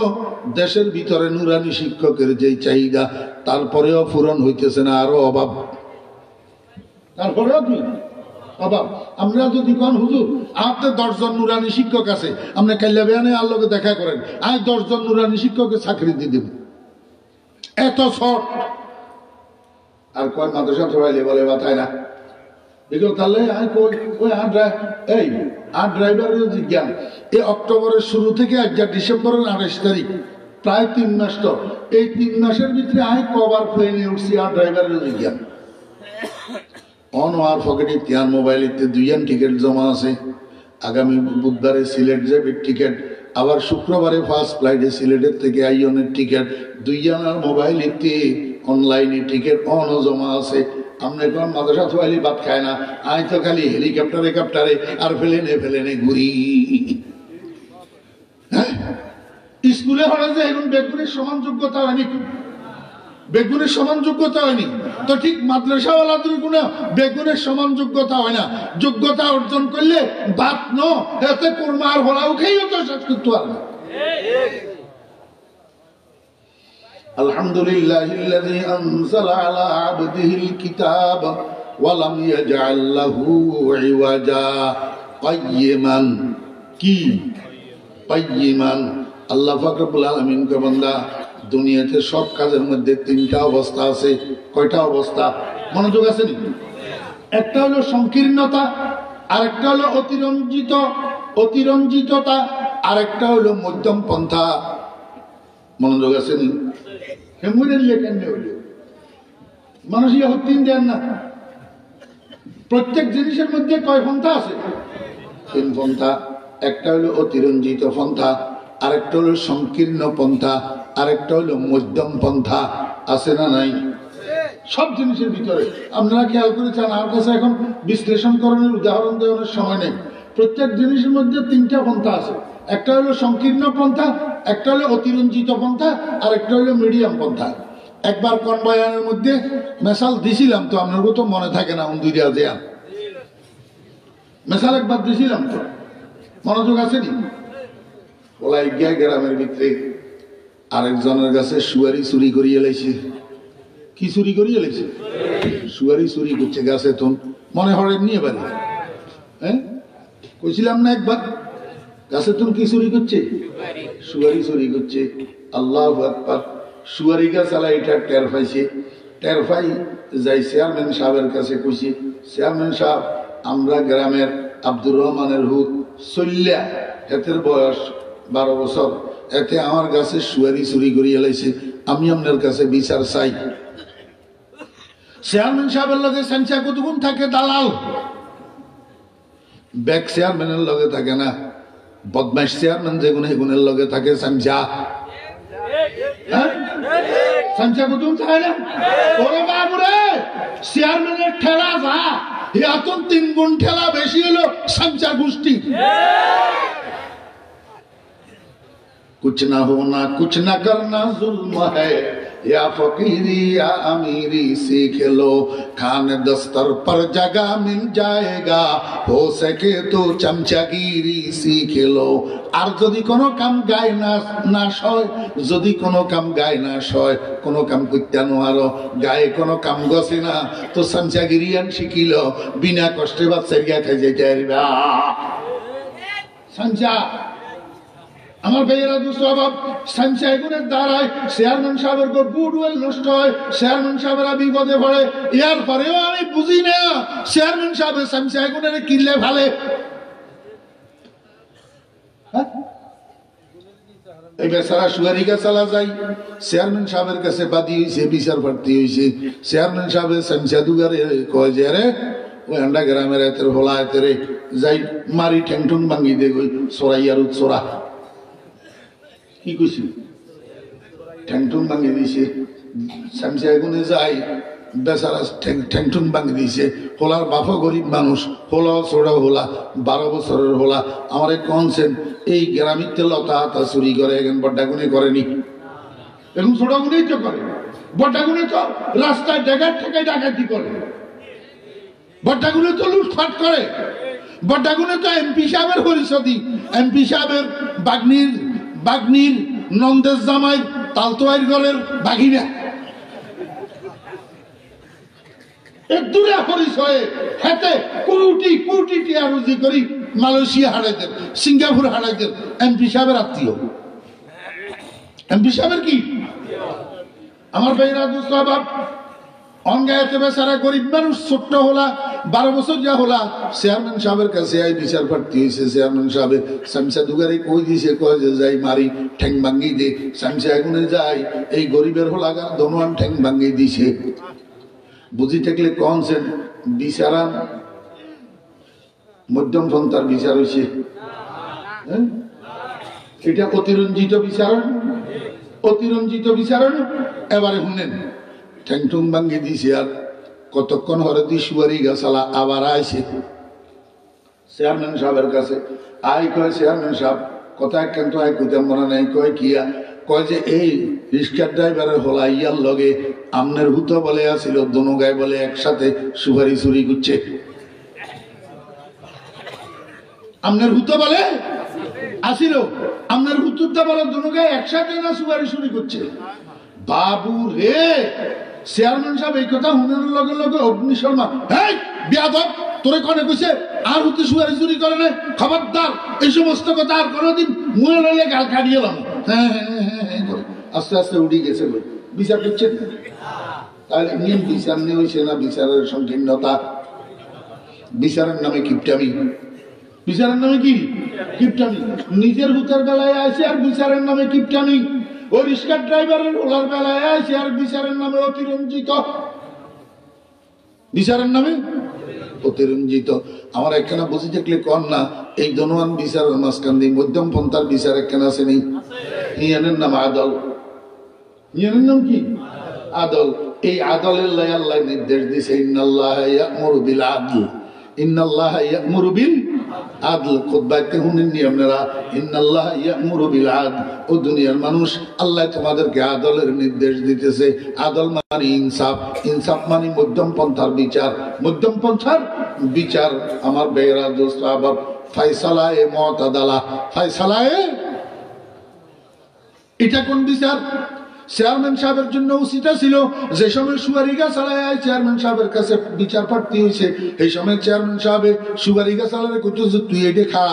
দেশের ভিতরে নুরানি শিক্ষকের যে চাহিদা তারপরেও পূরণ হইতেছে না, আরো অভাব। তারপরেও কি অভাব? আমরা যদি কোন হুজুর আপনার ১০ জন নুরানি শিক্ষক আছে, আপনি কাল্লা বেয়ানে আল্লাহকে দেখা করেন, আমি ১০ জন নুরানি শিক্ষকের চাকরি দিয়ে দেব, এত শর্ট। আর কয় মাদ্রাসা সবাইলে বলে বাতায় না এগুলো। তাহলে আমি ওই আর ড্রাইভারের জিজ্ঞান এই অক্টোবরের শুরু থেকে আজ ডিসেম্বরের ২৮ তারিখ প্রায় ৩ মাস। তো এই ৩ মাসের ভিতরে আমি কবার প্লেনে উঠছি আর ড্রাইভারের জিজ্ঞান আর পকেটে তিয়ার মোবাইল ইত্যাদি ২ টিকিট জমা আছে। আগামী বুধবারে সিলেট যাবে টিকিট, আবার শুক্রবারে ফার্স্ট ফ্লাইটে সিলেটের থেকে আইয়নের টিকিট, ২ আর মোবাইল ইত্যাদি অনলাইনে টিকিট অনও জমা আছে। আমরা এখন মাদ্রাসা সোয়ালি ভাত খায় না, আমি তো খালি হেলিকপ্টারে আর ফেলেনে ঘুরি। হ্যাঁ, স্কুলে হলে যে এখন বেগুনের সমান যোগ্যতা হয়নি, বেগুনের সমান যোগ্যতা হয়নি। তো ঠিক মাদ্রাসাওয়ালাদের গুণে বেগুনের সমান যোগ্যতা হয় না। যোগ্যতা অর্জন করলে ভাত এতে কোরমা আর হলাও খেয়েও তো শেষ করতে পারবে। আলহামদুলিল্লাহিল্লাযী আনজালা আলা আবদিহিল কিতাব ওয়া লাম ইয়াজআল লাহু ইওয়াজা কাইয়িমান। কি কাইয়িমান? আল্লাহ পাক রব্বুল আলামিন কে বান্দা, দুনিয়াতে সব কাজের মধ্যে 3টা অবস্থা আছে। কয়টা অবস্থা? মনোযোগ আছে নি? একটা হলো সংকীর্ণতা, আরেকটা হলো অতিরঞ্জিততা, আরেকটা হলো মধ্যম পন্থা। মনোযোগ আছে নি? মানুষ তিন দেন না। প্রত্যেক জিনিসের মধ্যে কয় পন্থা আছে? 3 পন্থা। একটা হলো অতিরঞ্জিত পন্থা, আরেকটা হলো সংকীর্ণ পন্থা, আরেকটা হলো মধ্যম পন্থা। আছে না নাই? সব জিনিসের ভিতরে আপনারা খেয়াল করেছেন, আমার কাছে এখন বিশ্লেষণ করানোর উদাহরণ দেওয়ার সময় নেই। প্রত্যেক জিনিসের মধ্যে তিনটা পন্থা আছে। একটা হলো সংকীর্ণ পন্থা, একটা হলো অতিরঞ্জিত পন্থা, আর একটা হলো মিডিয়াম পন্থা। একবার কনবয়ানের মধ্যে মেশাল দিছিলাম তো, আপনার তো মনে থাকে না, উন্দুরিয়া দেয়া মেশাল একবার দিছিলাম তো, মনোযোগ আসেনি? ওলাই গিয়া গ্রামের ভিতরে আরেকজনের কাছে সুয়ারি চুরি করিয়ে লাইছে। কি চুরি করিয়ে লাইছে? সুয়ারি চুরি করছে গাছে। তো মনে হরেন নিয়ে বাড়ি, হ্যাঁ কইছিলাম না একবার, গাছে তুমি কি চুরি করছে? সুয়ারি চুরি করছে। আল্লাহু আকবার। সুয়ারি গাছ আলা এটা টের পাইছে। টের পাই যাই চেয়ারম্যান সাহেবের কাছে কইছে, চেয়ারম্যান সাহেব, আমরা গ্রামের আব্দুর রহমানের হুত চল্যা, এতের বয়স 12 বছর, এতে আমার গাছে সুয়ারি চুরি করিয়ে লাইছে, আমি আপনার কাছে বিচার চাই। চেয়ারম্যান সাহেবের লগে সাঞ্চা কতগুণ থাকে? দালাল। ব্যাক চেয়ারম্যানের লগে থাকে না, বদমাইশ চেয়ারম্যান যেগুলো এগুনের লগে থাকে সাঞ্চা। সাঞ্চা কতগুণ থাকে না? ওরে বাবুরে, চেয়ারম্যানের ঠেলা যা, এখন 3 গুণ ঠেলা বেশি হলো সাঞ্চা গোষ্ঠী। कुछ ना होना कुछ ना करना जुल्म है, या फकीरी या अमीरी सीख लो, खान दस्तर पर जगह मिल जाएगा, हो सके तो चमचागिरी सीख लो। আর যদি কোনো কাম গায় না সয়, যদি কোনো কাম গায় না সয়, কোনো কাম করতে নোয়ারো, গায়ে কোনো কাম গছে না, তো চমচাগিরিয়ান শিখিল, বিনা কষ্টে বাচ্চার গিয়া খাই যেতে পারবা। সঞ্চা আমার ভাইয়েরা দুষ্ট অভাব, সাঞ্চা এগুনের দ্বারায় চেয়ারম্যান সাহেবের গুডউইল নষ্ট হয়, চেয়ারম্যান সাহেবেরা বিপদে পড়ে। এর পরেও আমি বুঝি না চেয়ারম্যান সাহেবের সাঞ্চা এগুনের কিনলে ভালে। এই বেচারা সুয়ারিকা চালা যাই, চেয়ারম্যান সাহেবের কাছে বাদী হয়েছে, বিচার প্রার্থী হয়েছে। চেয়ারম্যান সাহেবের সাঞ্চা দুগারে কয় যে, আরে ওই আন্ডা গ্রামের এতের হোলা এতেরে যাই মারি ঠ্যাংঠুন ভাঙি দে গই চোরাই আর চোরা। কি কইছি? ঠ্যাংঠুন ভাঙি দিয়েছে। সামসা এগুনে যাই, বেচারা ঠ্যাংঠুন ভাঙি দিয়েছে। হোলার বাপও গরিব মানুষ, হোলা ছোড়া হোলা, 12 বছরের হোলা। আমার কনসেন এই গ্রামিতে লতা হাতা চুরি করে, এখন বড্ডাগুনে করেনি, এখন ছোটাগুনেই তো করে। বড্ডাগুনে তো রাস্তায় ডেগার থেকে ডাকাতি করে, বড্ডাগুনে তো লুটফাট করে, বড্ডাগুনে তো এমপি সাহেবের পরিষদই, এমপি সাহেবের বাগনির নন্দের জামাই তালতোয়ার গলের বাঘিনা দূরে পরিচয়ে হেতে কোটি কোটি টিয়া রুজি করি মালয়েশিয়া হারাইতেন, সিঙ্গাপুর হারাইতেন, এমপি সাহেবের আত্মীয়। এমপি সাহেবের কি আমার ভাইরা দুস্থ অভাব, অঙ্গায়তে বেচারা গরিব মানুষ, ছোট্ট হোলা, 12 বছর যা হোলা, চেয়ারম্যান সাহেবের কাছে আই বিচার প্রার্থী হয়েছে। চেয়ারম্যান সাহেব সামসা দুগারে কই দিছে, কয় যে যাই মারি ঠ্যাং ভাঙ্গি দে। সামসা এগুনে যাই, এই গরিবের হোলা গা দনোয়ান ঠ্যাং ভাঙ্গি দিছে। বুঝি থাকলে কনসেন বিচারান মধ্যম পন্থার বিচার হয়েছে, এটা অতিরঞ্জিত বিচারণ, অতিরঞ্জিত বিচারণ। এবারে শুনেন, ঠ্যাংঠুং ভাঙ্গি দিছে, আর কতক্ষণ হরদি সুয়ারি গাছালা আবার আইছে চেয়ারম্যান সাহেবের কাছে। আই কয়, চেয়ারম্যান সাহেব কথা কিন্তু আই কইতাম মনে নাই। কয় কিয়া? কয় যে এই রিক্সার ড্রাইভারের হলা ইয়ার লগে আমনের হুতো বলে আসিল, দোনো গায়ে বলে একসাথে সুপারি চুরি করছে। আমনের হুতো বলে আসিল, আমনের হুতুরটা বলে দোনো গায়ে একসাথে না সুপারি চুরি করছে। বাবু রে, চেয়ারম্যান সাহেব এই কথা হুনের লগে লগে অগ্নি শর্মা, হ্যাঁ বিয়াদব, তোরে কনে কইছে আর হুতে সুপারি চুরি করে না, খবরদার এই সমস্ত কথা আর কোনোদিন মুয়ে লইলে গাল কাটিয়ে এলাম। হ্যাঁ হ্যাঁ হ্যাঁ হ্যাঁ করে আস্তে আস্তে উঠে গেছে। বিচার করছেন তাহলে নিয়ম বিচার নিয়ে হয়েছে না? বিচারের সংকীর্ণতা, বিচারের নামে কিপটামি, বিচারের নামে কি কিপটামি। নিজের হুতের বেলায় আছে আর বিচারের নামে কিপটামি, ওই রিক্সার ড্রাইভারের ওলার বেলায় আছে আর বিচারের নামে অতিরঞ্জিত, বিচারের নামে অতিরঞ্জিত। আমার একখানা বুঝি থাকলে কর না, এই দনোয়ান বিচারের মাঝখান দিয়ে মধ্যম পন্থার বিচার একখানা আছে নেই, ইয়ানের নাম আদল। ইয়ানের নাম কি? আদল। এই আদলের লাই আল্লাহ নির্দেশ দিয়েছে, ইন্নাল্লাহা ইয়া'মুরু বিল আদল, ইন্নাল্লাহা ইয়া'মুরু বিল আদল। খুতবাতে শুনেননি আপনারা? ইন্নাল্লাহা ইয়া'মুরু বিল আদল। ও দুনিয়ার মানুষ, আল্লাহ তোমাদেরকে আদলের নির্দেশ দিতেছে। আদল মানে ইনসাফ, ইনসাফ মানে মধ্যম পন্থার বিচার, মধ্যম পন্থার বিচার। আমার বেরা দোস্ত আবাব, ফায়সালায়ে মুতাদালা, ফায়সালায়ে, এটা কোন বিচার? চেয়ারম্যান সাহেবের জন্য উচিত ছিল যে সময় সুপারি গাছ আলায় চেয়ারম্যান সাহেবের কাছে বিচার প্রার্থী হয়েছে, এই সময় চেয়ারম্যান সাহেব সুপারি গাছ আলারে করতো যে তুই এটা খা,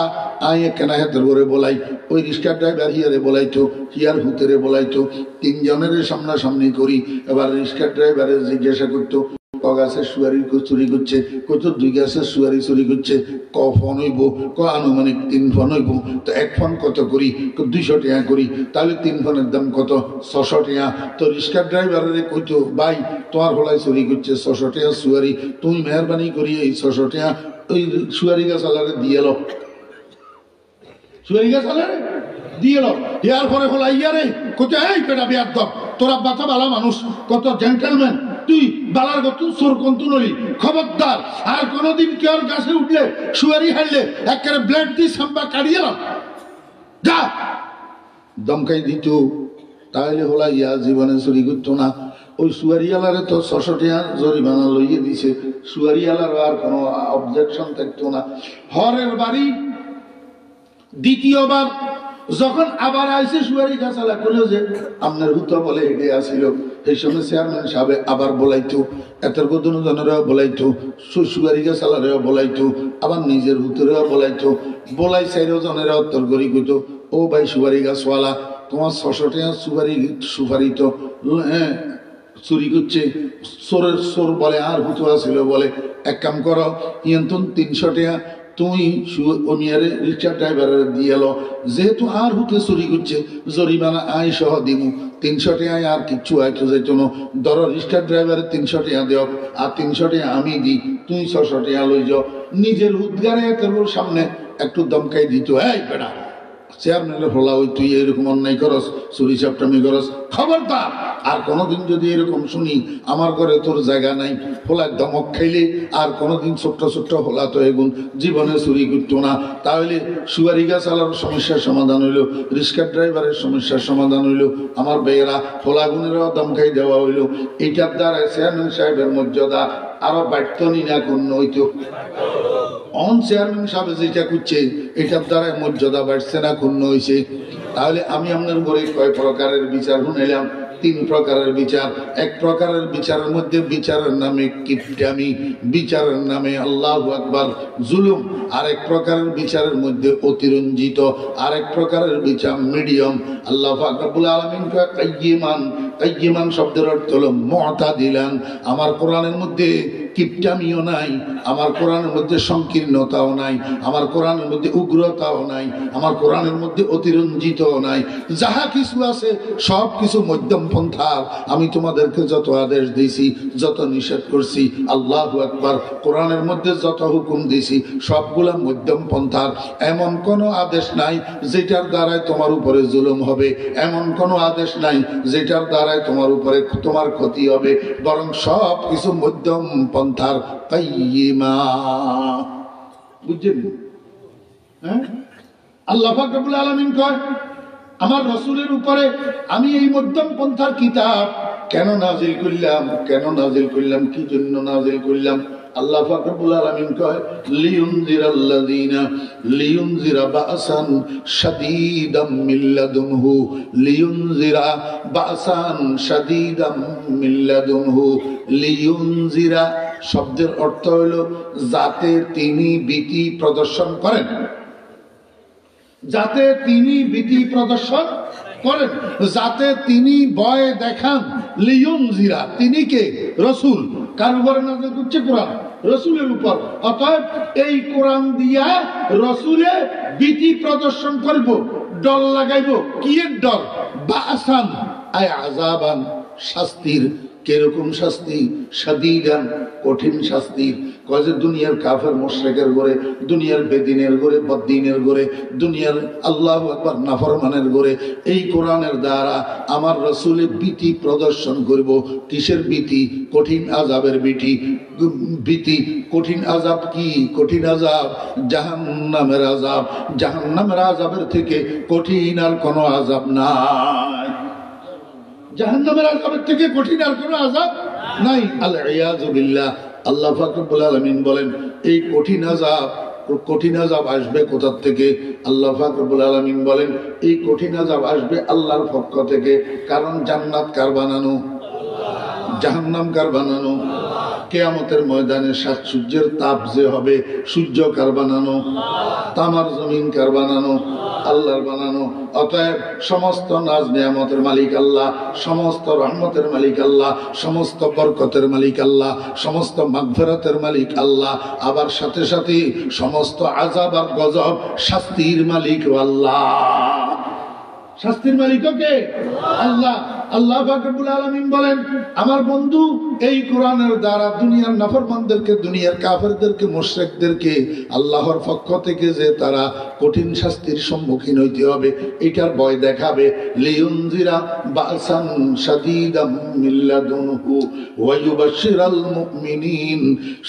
আই কেনা হাতের করে বলাই। ওই রিক্সা ড্রাইভার হিয়ারে বলাইতো, হিয়ার হুতেরে বলাইতো, তিনজনের সামনাসামনি করি। এবার রিক্সা ড্রাইভারে জিজ্ঞাসা করতো, ক গাছের সুয়ারি চুরি করছে, কত 2 গাছের সুয়ারি চুরি করছে, ক ফোন হইব, ক আনুমানিক 3 ফোন হইব। তো 1 ফোন কত করি? 200 টাকা করি। তাহলে 3 ফোনের দাম কত? 600 টাকা। তো রিক্সা ড্রাইভারের কইতো, ভাই তোমার হলাই চুরি করছে 600 টাকা সুয়ারি, তুমি মেহরবানি করি এই 600 টাকা ওই সুয়ারি গাছ আলারে দিয়ে লো, সুয়ারি গাছ আলারে দিয়ে লো। ইয়ার পরে হলাই ইয়ারে কইতো, এই বেটা বেয়াদব, তোরা বাতা বালা মানুষ, কত জেন্টলম্যান, তুই বালার গত চোর কন্তু নলি, খবরদার আর কোনদিন কেউ গাছে উঠলে সুয়ারি হারলে একেবারে ব্লেড দিয়ে সাম্বা কাটিয়ে এলাম, যা দমকাই দিত। তাহলে হলা ইয়া জীবনে চুরি করতো না। ওই সুয়ারিয়ালারে তো 600 টাকা জরিমানা লইয়ে দিছে, সুয়ারিয়ালার আর কোনো অবজেকশন থাকতো না। হরের বাড়ি দ্বিতীয়বার যখন আবার আইসে সুয়ারি গাছালা করলো যে আপনার হুতো বলে হেঁটে আসিল, এই সময় চেয়ারম্যান সাহেব আবার বলাইতো, এতের জনেরাও বলাইতো, সুয়ারি গাছালারেও বলাইতো, আবার নিজের হুতরেও বলাইতো, বলাই 4 জনেরা উত্তর করি কইতো, ও ভাই সুপারি গাছওয়ালা, তোমার 600 টাকা সুপারি তো চুরি করছে, চোরের চোর বলে আর হুতো আসিল বলে, এক কাম করো ইয়ন্তন 300 টাকা তুমি অমিয়ারে রিক্সা ড্রাইভারের দিয়ে এলো, যেহেতু আর হুতে চুরি করছে জরিমানা আই সহ দিমু, 300 টাকায় আর কিচ্ছু আইতো যাইতো না। ধরো রিক্সা ড্রাইভারের 300 টাকা দেও, আর 300 টাকা আমি দিই, তুমি 600 টাকা লই যাও। নিজের উদ্গারে তোর সামনে একটু দমকাই দিত, এই বেটা চেয়ারম্যানের ফলা ওই তুই এরকম অন্যায় করস, চুরি চাপটামি করস, খবরদার আর কোনোদিন যদি এরকম শুনি আমার ঘরে তোর জায়গা নাই। ফলায় দমক খাইলে আর কোনোদিন ছোট্ট ছোট্ট হলা তো এগুন জীবনে চুরি করতো না। তাহলে সুয়ারি গাছ আলার সমস্যার সমাধান হইল, রিক্সা ড্রাইভারের সমস্যার সমাধান হইল, আমার বেয়েরা ফলাগুনেরও দমকাই দেওয়া হইল। এইটার দ্বারা চেয়ারম্যান সাহেবের মর্যাদা আরো বাড়তো নি না কোন হইতো? অন চেয়ারম্যান সাহেব যেটা করছে এটার দ্বারা মর্যাদা বাড়ছে না ক্ষুণ্ণ হয়েছে? তাহলে আমি আপনার ঘরে কয় প্রকারের বিচার শুনাইলাম? 3 প্রকারের বিচার। এক প্রকারের বিচারের মধ্যে বিচারের নামে কিপটামি, বিচারের নামে আল্লাহু আকবার জুলুম। আরেক প্রকারের বিচারের মধ্যে অতিরঞ্জিত, আরেক প্রকারের বিচার মিডিয়াম। আল্লাহ পাক রব্বুল আলামিন কয় কাইয়িমান, কাইয়িমান শব্দের অর্থ হলো মুতাদিলান। আমার কোরআনের মধ্যে কিপটামিও নাই, আমার কোরআনের মধ্যে সংকীর্ণতাও নাই, আমার কোরআনের মধ্যে উগ্রতাও নাই, আমার কোরআনের মধ্যে অতিরঞ্জিতও নাই। যাহা কিছু আছে সব কিছু মধ্যম পন্থার। আমি তোমাদেরকে যত আদেশ দিয়েছি, যত নিষেধ করছি, আল্লাহু আকবার, কোরআনের মধ্যে যত হুকুম দিয়েছি সবগুলা মধ্যম পন্থার। এমন কোনো আদেশ নাই যেটার দ্বারাই তোমার উপরে জুলুম হবে, এমন কোনো আদেশ নাই যেটার দ্বারাই তোমার উপরে তোমার ক্ষতি হবে, বরং সব কিছু মধ্যম পন্থার। কাইয়িমা, বুঝছেন? হ্যাঁ, আল্লাহ পাক রব্বুল আলামিন কয় আমার রাসূলের উপরে আমি এই মধ্যম পন্থার কিতাব কেন নাজিল করলাম, কেন নাজিল করলাম, কি জন্য নাজিল করলাম? আল্লাহ পাক রব্বুল আলামিন কয় লিয়ুনজিরাল্লাযিনা, লিয়ুনজিরা বাসান শাদীদাম মিন লাদুনহু, লিয়ুনজিরা বাসান শাদীদাম মিন লাদুনহু। লিয়ুনজিরা শব্দের অর্থ হলো যাতে তিনি ভীতি প্রদর্শন করেন, যাতে তিনি ভীতি প্রদর্শন করেন, যাতে তিনি ভয় দেখান। লিয়ুনজিরা, তিনি কে? রাসূল। কার উপরে নাযিল করছে? কোরআন, রাসূলের উপর। অতএব এই কোরআন দিয়া রাসূলে ভীতি প্রদর্শন করব, ডর লাগাইব। কি এর ডর? বাসান আয় আযাবান, শাস্তির। কিরকম শাস্তি? শাদীদান, কঠিন শাস্তি। কয় যে দুনিয়ার কাফের মুশরিকের ঘরে, দুনিয়ার বেদিনের ঘরে, বদ্দিনের ঘরে, দুনিয়ার আল্লাহু আকবার নাফরমানের ঘরে এই কোরআনের দ্বারা আমার রাসূল ভীতি প্রদর্শন করব। কিসের ভীতি? কঠিন আযাবের ভীতি। কঠিন আযাব কি? কঠিন আযাব জাহান্নামের আযাব। জাহান্নামের আযাবের থেকে কঠিন আর কোনো আযাব নাই। জাহান্নামের আযাবের থেকে কঠিন আর কোনো আযাব নাই। আল ইয়াযু বিল্লাহ। আল্লাহ পাক রব্বুল আলামিন বলেন এই কঠিন আযাব আসবে কোথা থেকে? আল্লাহ পাক রব্বুল আলামিন বলেন এই কঠিন আযাব আসবে আল্লাহর পক্ষ থেকে। কারণ জান্নাত কার বানানো? জাহান্নাম কার বানানো? কিয়ামতের ময়দানে সাত সূর্যের তাপ যে হবে, সূর্য কার বানানো? তামার জমিন কার বানানো? আল্লাহর বানানো। অতএব সমস্ত নাজ নিয়ামতের মালিক আল্লাহ, সমস্ত রহমতের মালিক আল্লাহ, সমস্ত বরকতের মালিক আল্লাহ, সমস্ত মাগফিরাতের মালিক আল্লাহ। আবার সাথে সাথে সমস্ত আযাব আর গজব শাস্তির মালিক আল্লাহ। শাস্তির মালিক কে? আল্লাহ। আল্লাহ পাক রব্বুল আলামিন বলেন আমার বন্ধু এই কোরআনের দ্বারা দুনিয়ার নাফরমানদেরকে, দুনিয়ার কাফেরদেরকে, মুশরিকদেরকে আল্লাহর পক্ষ থেকে যে তারা কঠিন শাস্তির সম্মুখীন হইতে হবে এটার ভয় দেখাবে। লিউনজিরা বাসান শাদীদাম মিন লাদুনহু ওয়া ইউবাশশিরাল মুমিনিন।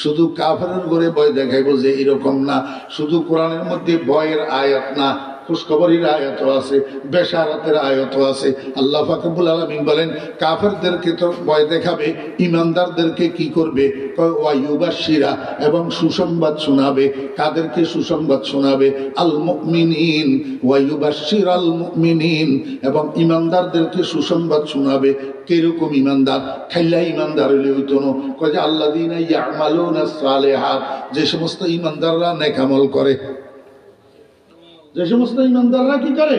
শুধু কাফেরের ঘরে ভয় দেখাইবো যে এরকম না, শুধু কোরআনের মধ্যে ভয়ের আয়াত না, খুশখবরের আয়াত আছে, বেশারাতের আয়াত আছে। আল্লাহ পাক রব্বুল আলামিন বলেন কাফেরদেরকে তো ভয় দেখাবে, ইমানদারদেরকে কি করবে? ওয়া ইউবাশশিরা, এবং সুসংবাদ শোনাবে। কাদেরকে সুসংবাদ শোনাবে? আল মুমিনিন। ওয়া ইউবাশশিরাল মুমিনিন, এবং ইমানদারদেরকে সুসংবাদ শোনাবে। কিরকম ইমানদার? খাইলা ইমানদার হইলে হইতো না। কয় যে আল্লাযীনা ইয়ামালুনাস সালিহাত, যে সমস্ত ইমানদাররা নেক আমল করে। যে সমস্ত ইমানদাররা কি করে?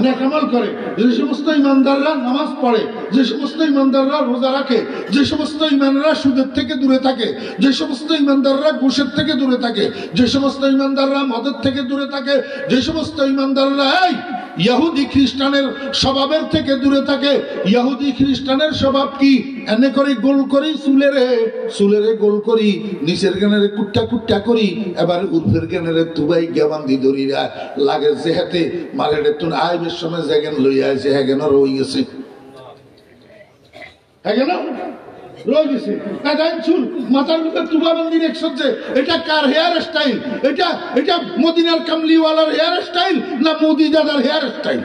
নেক আমল করে। যে সমস্ত ইমানদাররা নামাজ পড়ে, যে সমস্ত ইমানদাররা রোজা রাখে, যে সমস্ত ইমানদাররা সুদের থেকে দূরে থাকে, যে সমস্ত ইমানদাররা ঘুষের থেকে দূরে থাকে, যে সমস্ত ইমানদাররা মদের থেকে দূরে থাকে, যে সমস্ত ইমানদাররা ইহুদি খ্রিস্টানের স্বভাবের থেকে দূরে থাকে। ইহুদি খ্রিস্টানের স্বভাব কি? এনে করে গোল করি চুলেরে গোল করি, নিচের গানের কুট্টা কুট্টা করি, এবার উর্ফের গানের তুবাই গেবান্দি দড়িরা লাগে যে হাতে মারে তুন আইবের সময় যেগেন লইয়া আছে হ্যাগেন রই গেছে, হ্যাগেন রয়ে গেছে। মাথার মধ্যে তুবাবন্দি রেখছে। এটা কার হেয়ার স্টাইল? এটা মদিনার কামলিওয়ালার হেয়ার স্টাইল না মোদি দাদার হেয়ার স্টাইল?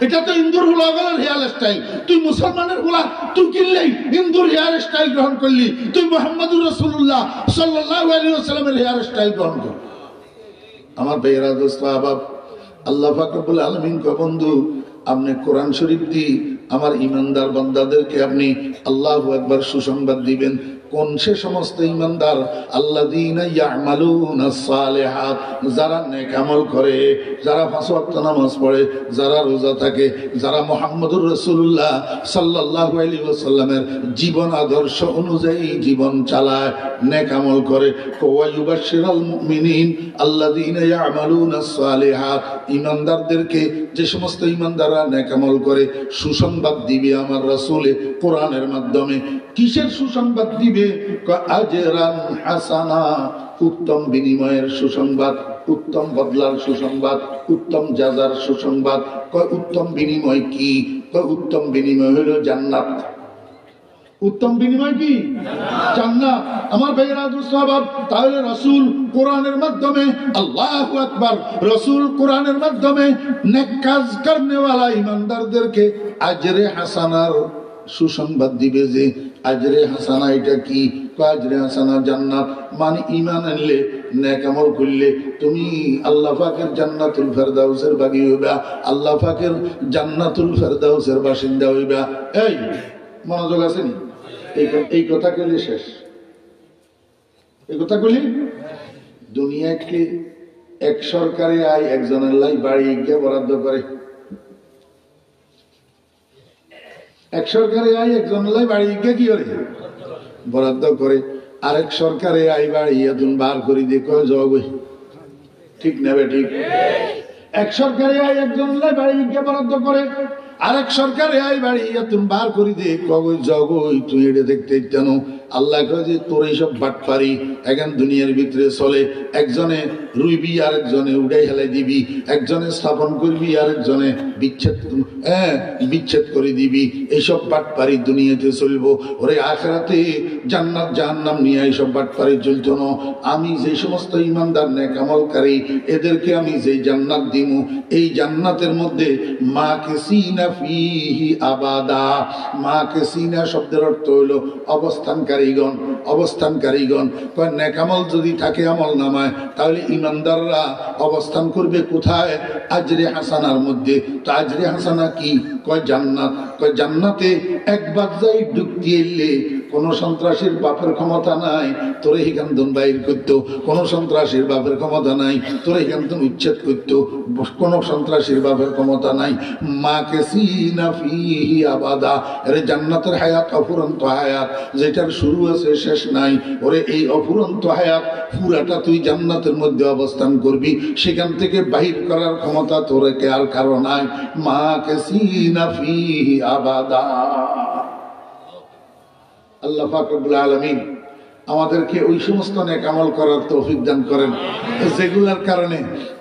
এটা তো হিন্দুর হুলাগলের হেয়ার স্টাইল। তুই মুসলমানের হুলা তুই কিনলেই হিন্দুর হেয়ার স্টাইল গ্রহণ করলি। তুই মুহাম্মদুর রাসূলুল্লাহ সাল্লাল্লাহু আলাইহি ওয়াসাল্লামের হেয়ার স্টাইল গ্রহণ কর। আমার ভাইয়েরা, দোস্ত আহবাব, আল্লাহ পাক রব্বুল আলামিন কয় বন্ধু আপনি কোরআন শরীফ দিয়ে আমার ইমানদার বান্দাদেরকে আপনি আল্লাহু আকবার সুসংবাদ দিবেন। কোন সে সমস্ত ইমানদার? আল্লাযীনা ইয়ামালুনাস সালিহাত, যারা নেক আমল করে, যারা পাঁচ ওয়াক্ত নামাজ পড়ে, যারা রোজা থাকে, যারা মুহাম্মদুর রাসূলুল্লাহ সাল্লাল্লাহু আলাইহি ওয়াসাল্লামের জীবন আদর্শ অনুযায়ী জীবন চালায়, নেক আমল করে। ওয়া ইউবাশশিরাল মুমিনিন আল্লাযীনা ইয়ামালুনাস সালিহাত, ইমানদারদেরকে, যে সমস্ত ইমানদাররা নেক আমল করে সুসংবাদ দিবে আমার রাসূল কোরআনের মাধ্যমে। কিসের সুসংবাদ দিবে? আজরান হাসানা, উত্তম বিনিময়ের সুসংবাদ, উত্তম বদলার সুসংবাদ, উত্তম জাযার সুসংবাদ। উত্তম বিনিময় কি? উত্তম বিনিময় হলো জান্নাত। উত্তম বিনিময় কি? জান্নাত। আমার ভাইয়েরা, দোস্ত আহবাব, তাহলে রাসূল কোরআনের মাধ্যমে, আল্লাহু আকবার, রাসূল কোরআনের মাধ্যমে নেক কাজ করনেওয়ালা ইমানদারদেরকে আজরে হাসানার সুসংবাদ দিবে। যে আজরে হাসানা এটা কি? আজরে হাসানা জান্নাত। মানে ঈমান আনলে, নেক আমল করলে তুমি আল্লাহ পাকের জান্নাতুল ফেরদাউসের বাগী হইবা, আল্লাহ পাকের জান্নাতুল ফেরদাউসের বাসিন্দা হইবা। এই মনোযোগ আছে নি? এই কথা কইলে শেষ। এই কথা কইলি দুনিয়াকে এক সরকারে আয় একজনের লাই বাড়ি গিয়ে বরাদ্দ করে। এক সরকারে আয় একজনের লাই বাড়ি গিয়ে কি করে? বরাদ্দ করে। আরেক সরকারে আই বাড়ি এখন বার করে দিয়ে কয় জগ। ঠিক নেবে? ঠিক। এক সরকারে আয় একজনের লাই বাড়ি গিয়ে বরাদ্দ করে, আরেক সরকারে আই বাড়ি তুমি বার করি দে কগই জগই তুই এটা দেখতে কেন আল্লাহ কয় যে তোর এইসব বাটপারি এখন দুনিয়ার ভিতরে চলে একজনে রুইবি আরেকজনে উড়াই হেলাই দিবি একজনে স্থাপন করবি আরেকজনে বিচ্ছেদ করে দিবি এইসব বাটপারি দুনিয়াতে চলবো ওরে আখেরাতে জান্নাত জাহান্নাম নিয়ে এইসব বাটপারি চলতো না আমি যে সমস্ত ইমানদার নেক আমলকারী এদেরকে আমি যে জান্নাত দিমু এই জান্নাতের মধ্যে মা কেসিনা ফিহি আবাদা মা কেসিনা শব্দের অর্থ হলো অবস্থানকারীগণ নেক আমল যদি থাকে আমল নামায় তাহলে ইমানদাররা অবস্থান করবে কোথায় আজরে হাসানার মধ্যে তো আজরে হাসানা কি কয় জান্নাত কয় জান্নাতে একবার যাই ঢুকতে এলে কোন সন্ত্রাসীর বাপের ক্ষমতা নাই তোরে হিকান্তন বাইর করতো কোন সন্ত্রাসীর বাপের ক্ষমতা নাই তোরে হিকান্তন উচ্ছেদ করতো কোন সন্ত্রাসীর বাপের ক্ষমতা নাই মা কেসিনা ফিহি আবাদা এর জান্নাতের হায়াত অফুরন্ত হায়াত যেটার শুরু আছে শেষ নাই ওরে এই অফুরন্ত হায়াত পুরাটা তুই জান্নাতের মধ্যে অবস্থান করবি সেখান থেকে বাহির করার ক্ষমতা তোরে কে আর কারো নাই মা কেসিনা ফিহি আবাদা আল্লাহ পাক রব্বুল আলামিন আমাদেরকে ওই সমস্ত নেক আমল করার তৌফিক দান করেন যেগুলোর কারণে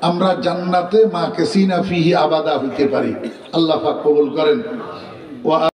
আমরা জান্নাতে মা কেসিনা ফিহি আবাদা হইতে পারি আল্লাহ পাক কবুল করেন।